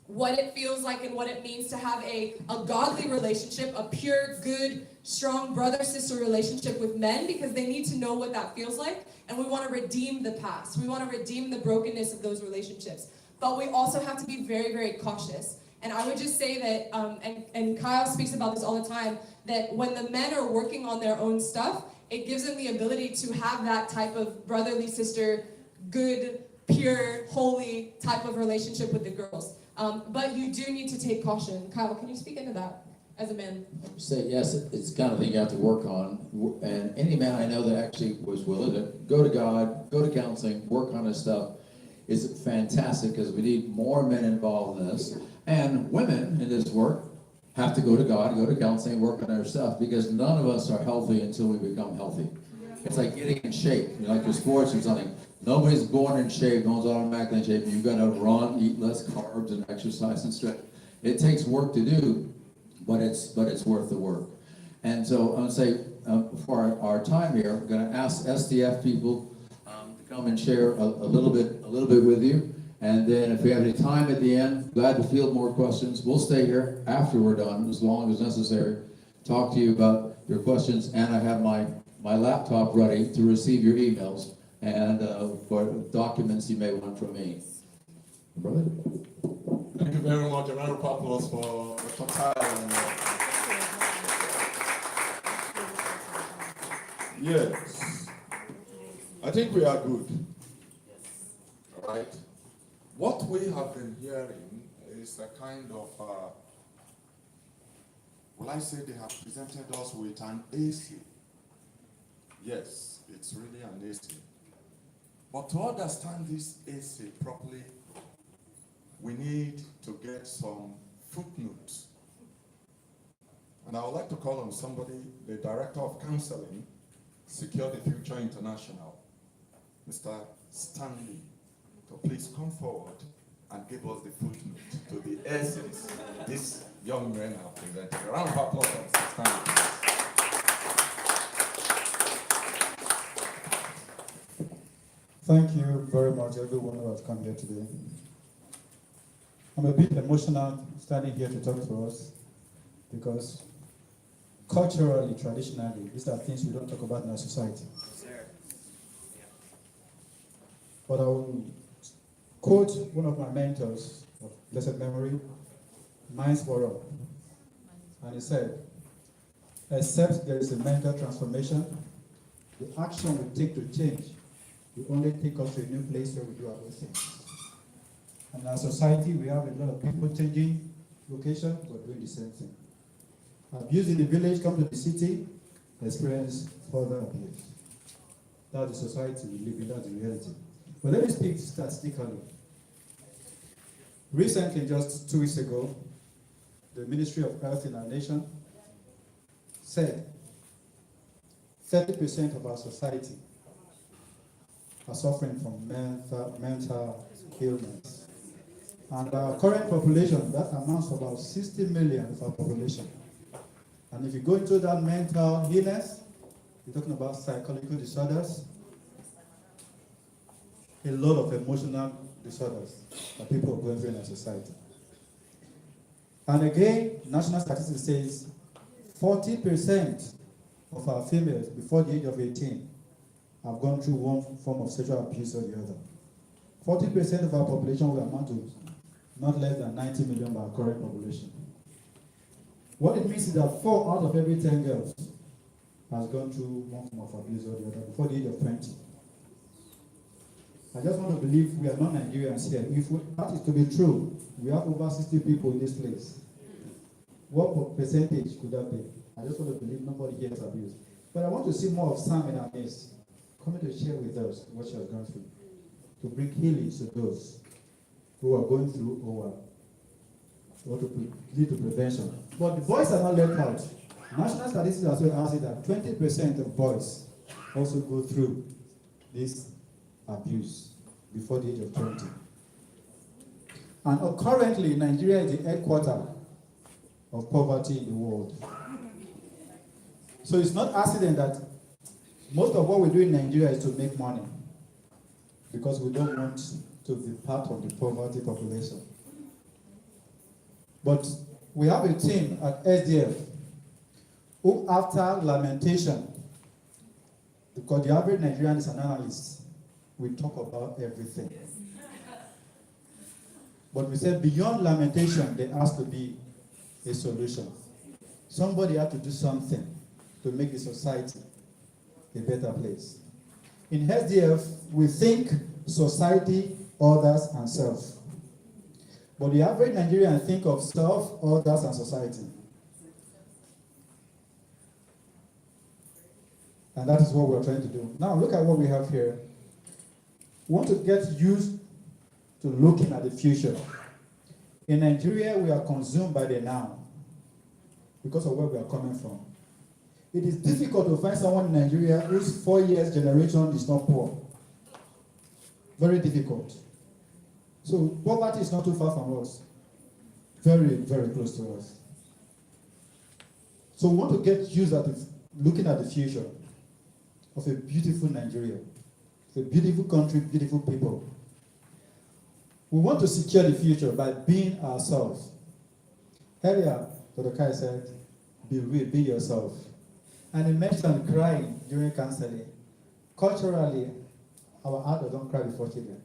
what it feels like and what it means to have a godly relationship, a pure, good, strong brother-sister relationship with men, because they need to know what that feels like. And we want to redeem the past. We want to redeem the brokenness of those relationships. But we also have to be very, very cautious. And I would just say that, and Kyle speaks about this all the time, that when the men are working on their own stuff, it gives them the ability to have that type of brotherly sister, good, pure, holy type of relationship with the girls. But you do need to take caution. Kyle, can you speak into that as a man? Say yes, it's the kind of thing you have to work on. And any man I know that actually was willing to go to God, go to counseling, work on his stuff, is fantastic, because we need more men involved in this. And women in this work have to go to God, go to counseling, work on their stuff, because none of us are healthy until we become healthy. It's like getting in shape, like your sports or something. Nobody's born in shape, no one's automatically in shape. You've got to run, eat less carbs, and exercise and stretch. It takes work to do, but it's worth the work. And so I'm going to say, for our time here, I'm going to ask SDF people to come and share a little bit with you. And then if we have any time at the end, glad to field more questions. We'll stay here after we're done, as long as necessary, talk to you about your questions. And I have my laptop ready to receive your emails and for documents you may want from me. Brother? Thank you very much. A round of applause for Dr. Kyle. Yes. I think we are good. All right. What we have been hearing is a kind of, well, I say they have presented us with an AC. Yes, it's really an AC. But to understand this AC properly, we need to get some footnotes. And I would like to call on somebody, the Director of Counseling, Secure the Future International, Mr. Stanley, to please come forward and give us the footnote to the essence these young men have presented. A round of applause for Mr. Stanley. Thank you very much, everyone who has come here today. I'm a bit emotional standing here to talk to us because culturally, traditionally, these are things we don't talk about in our society. But I will quote one of my mentors of blessed memory, Miles Warren, and he said, except there is a mental transformation, the action we take to change will only take us to a new place where we do our own things. And in our society, we have a lot of people changing location, but doing the same thing. Abuse in the village, come to the city, experience further abuse. That's the society we live in, that's the reality. But let me speak statistically. Recently, just 2 weeks ago, the Ministry of Health in our nation said 30% of our society are suffering from mental illness. And our current population, that amounts to about 60 million of our population. And if you go into that mental illness, you're talking about psychological disorders, a lot of emotional disorders that people are going through in our society. And again, national statistics says 40% of our females before the age of 18 have gone through one form of sexual abuse or the other. 40% of our population will amount to not less than 90 million by our current population. What it means is that 4 out of every 10 girls has gone through one form of abuse or the other before the age of 20. I just want to believe we are not Nigerians here. If that is to be true, we have over 60 people in this place. What percentage could that be? I just want to believe nobody here is abused. But I want to see more of Sam in our midst, coming to share with us what she has gone through, to bring healing to those who are going through or to lead to prevention. But the boys are not left out. National statistics as well has it that 20% of boys also go through this abuse before the age of 20. And currently, Nigeria is the headquarters of poverty in the world. So it's not accident that most of what we do in Nigeria is to make money because we don't want to be part of the poverty population. But we have a team at SDF who, after lamentation, because the average Nigerian is an analyst, we talk about everything. But we said beyond lamentation, there has to be a solution. Somebody had to do something to make the society a better place. In SDF, we think society, others, and self. But the average Nigerian think of self, others, and society. And that is what we're trying to do. Now look at what we have here. We want to get used to looking at the future. In Nigeria, we are consumed by the now because of where we are coming from. It is difficult to find someone in Nigeria whose 4 years generation is not poor. Very difficult. So poverty is not too far from us. Very, very close to us. So we want to get used to looking at the future of a beautiful Nigeria, a beautiful country, beautiful people. We want to secure the future by being ourselves. Earlier, Dr. Kai said, be real, be yourself. And he mentioned crying during counseling. Culturally, our adults don't cry before children.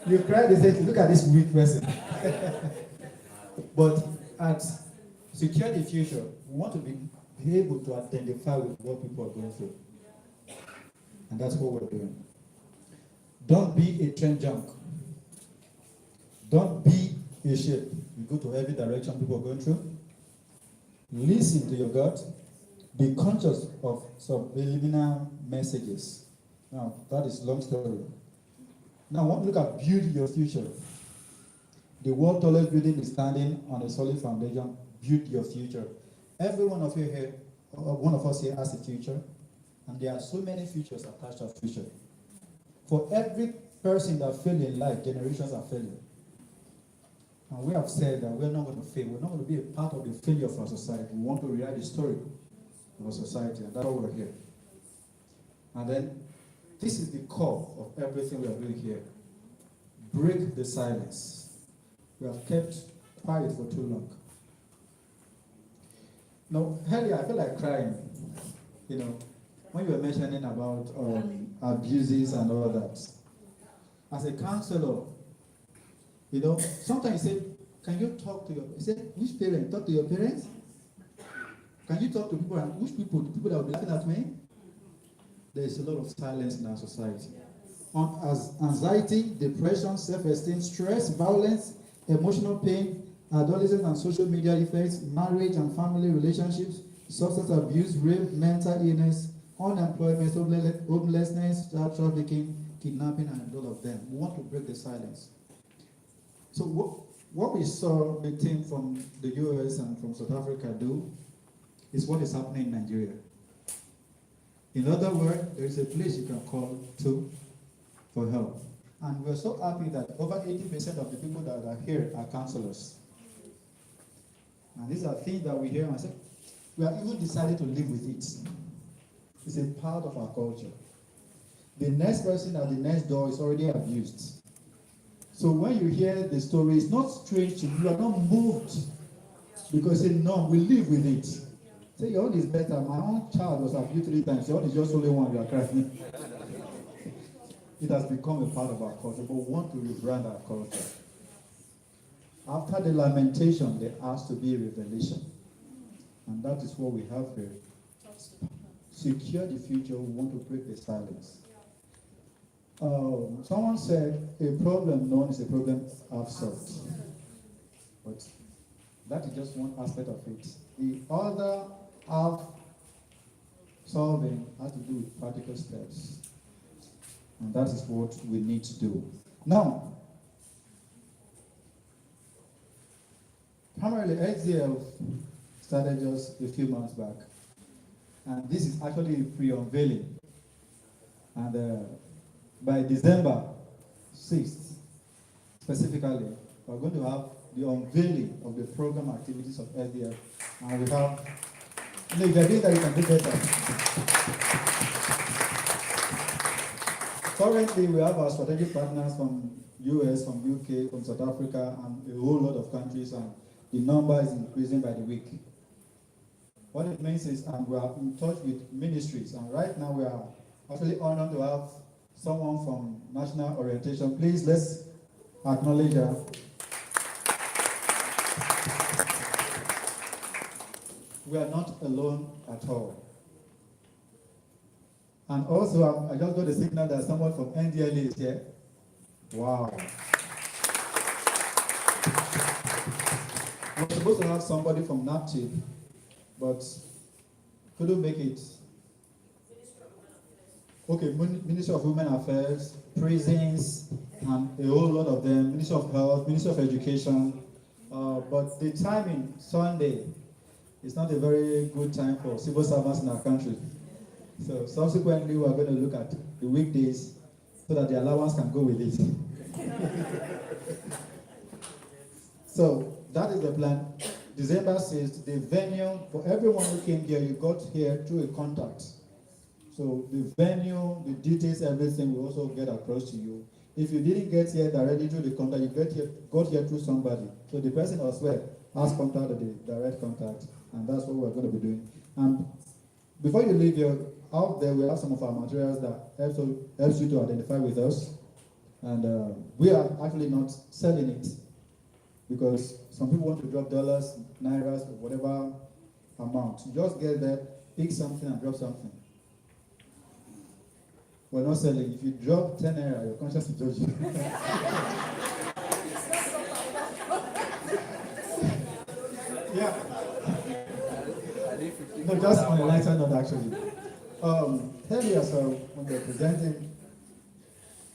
You cry, they say, look at this weak person. But at Secure the Future, we want to be able to identify with what people are going through. And that's what we're doing. Don't be a trend junk. Don't be a sheep. You go to every direction people are going through. Listen to your gut. Be conscious of subliminal messages. Now, that is long story. Now, I want to look at build your future. The world tallest building is standing on a solid foundation. Build your future. Every one of you here, one of us here has a future, and there are so many futures attached to our future. For every person that failed in life, generations are failing. And we have said that we're not going to fail. We're not going to be a part of the failure of our society. We want to rewrite the story of our society, and that's why we're here. And then, this is the core of everything we are doing here. Break the silence. We have kept quiet for too long. Now, earlier I feel like crying, when you were mentioning about abuses and all that. As a counselor, sometimes you say, can you talk to you say, which parent? Talk to your parents? Can you talk to people, and which people? The people that will be laughing at me? There is a lot of silence in our society. As anxiety, depression, self-esteem, stress, violence, emotional pain, adolescent and social media effects, marriage and family relationships, substance abuse, rape, mental illness, unemployment, homelessness, child trafficking, kidnapping, and all of them. We want to break the silence. So what we saw the team from the US and from South Africa do is what is happening in Nigeria. In other words, there is a place you can call to for help. And we're so happy that over 80% of the people that are here are counselors. And these are things that we hear and say, we have even decided to live with it. It's a part of our culture. The next person at the next door is already abused. So when you hear the story, it's not strange to you. You are not moved because you say, no, we live with it. Say, your own is better. My own child was abused 3 times. Your own is just only one. You are crying. It has become a part of our culture, but we want to rebrand our culture. After the lamentation, there has to be revelation. And that is what we have here. Secure the future, we want to break the silence. Someone said, a problem known is a problem half solved. But that is just one aspect of it. The other half solving has to do with practical steps. And that is what we need to do. Now, primarily, HDF started just a few months back. And this is actually a pre-unveiling. And by December 6th, specifically, we're going to have the unveiling of the program activities of HDF. And we have, if you're doing that, you can do better. Currently, we have our strategic partners from US, from UK, from South Africa, and a whole lot of countries, and the number is increasing by the week. What it means is we are in touch with ministries, and right now we are actually honored to have someone from National Orientation. Please, let's acknowledge her. We are not alone at all. And also, I just got a signal that someone from NDLA is here. Wow. We're supposed to have somebody from NAPTIP, but couldn't make it. Okay, Ministry of Women Affairs, prisons, and a whole lot of them, Ministry of Health, Ministry of Education. But the timing, Sunday, is not a very good time for civil servants in our country. So subsequently, we are going to look at the weekdays so that the allowance can go with it. So that is the plan. December 6th, the venue, for everyone who came here, you got here through a contact. So the venue, the details, everything will also get across to you. If you didn't get here directly through the contact, you got here through somebody. So the person elsewhere has contacted the direct contact, and that's what we're going to be doing. And before you leave here, out there we have some of our materials that helps you to identify with us. And we are actually not selling it because some people want to drop dollars, nairas, or whatever amount. Just get there, pick something and drop something. We're not selling. If you drop 10 naira, your conscience will judge you. Yeah. No, just on a lighter note, actually. Earlier, so when they were presenting,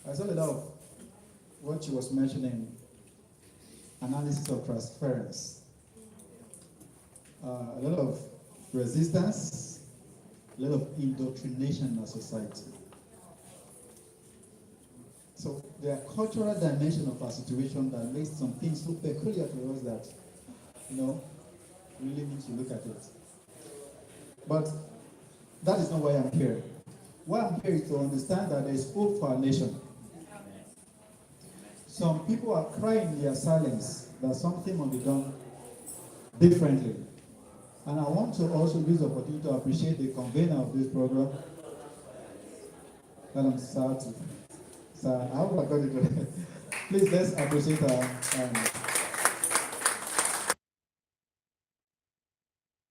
I saw a lot of what she was mentioning, analysis of transference. A lot of resistance, a lot of indoctrination in our society. So there are cultural dimension of our situation that makes some things so peculiar to us that, really need to look at it. But that is not why I'm here. Why I'm here is to understand that there is hope for our nation. Some people are crying in their silence that something must be done differently. And I want to also use the opportunity to appreciate the convener of this program, Madam Satu. So I hope I got it right. Please let's appreciate her.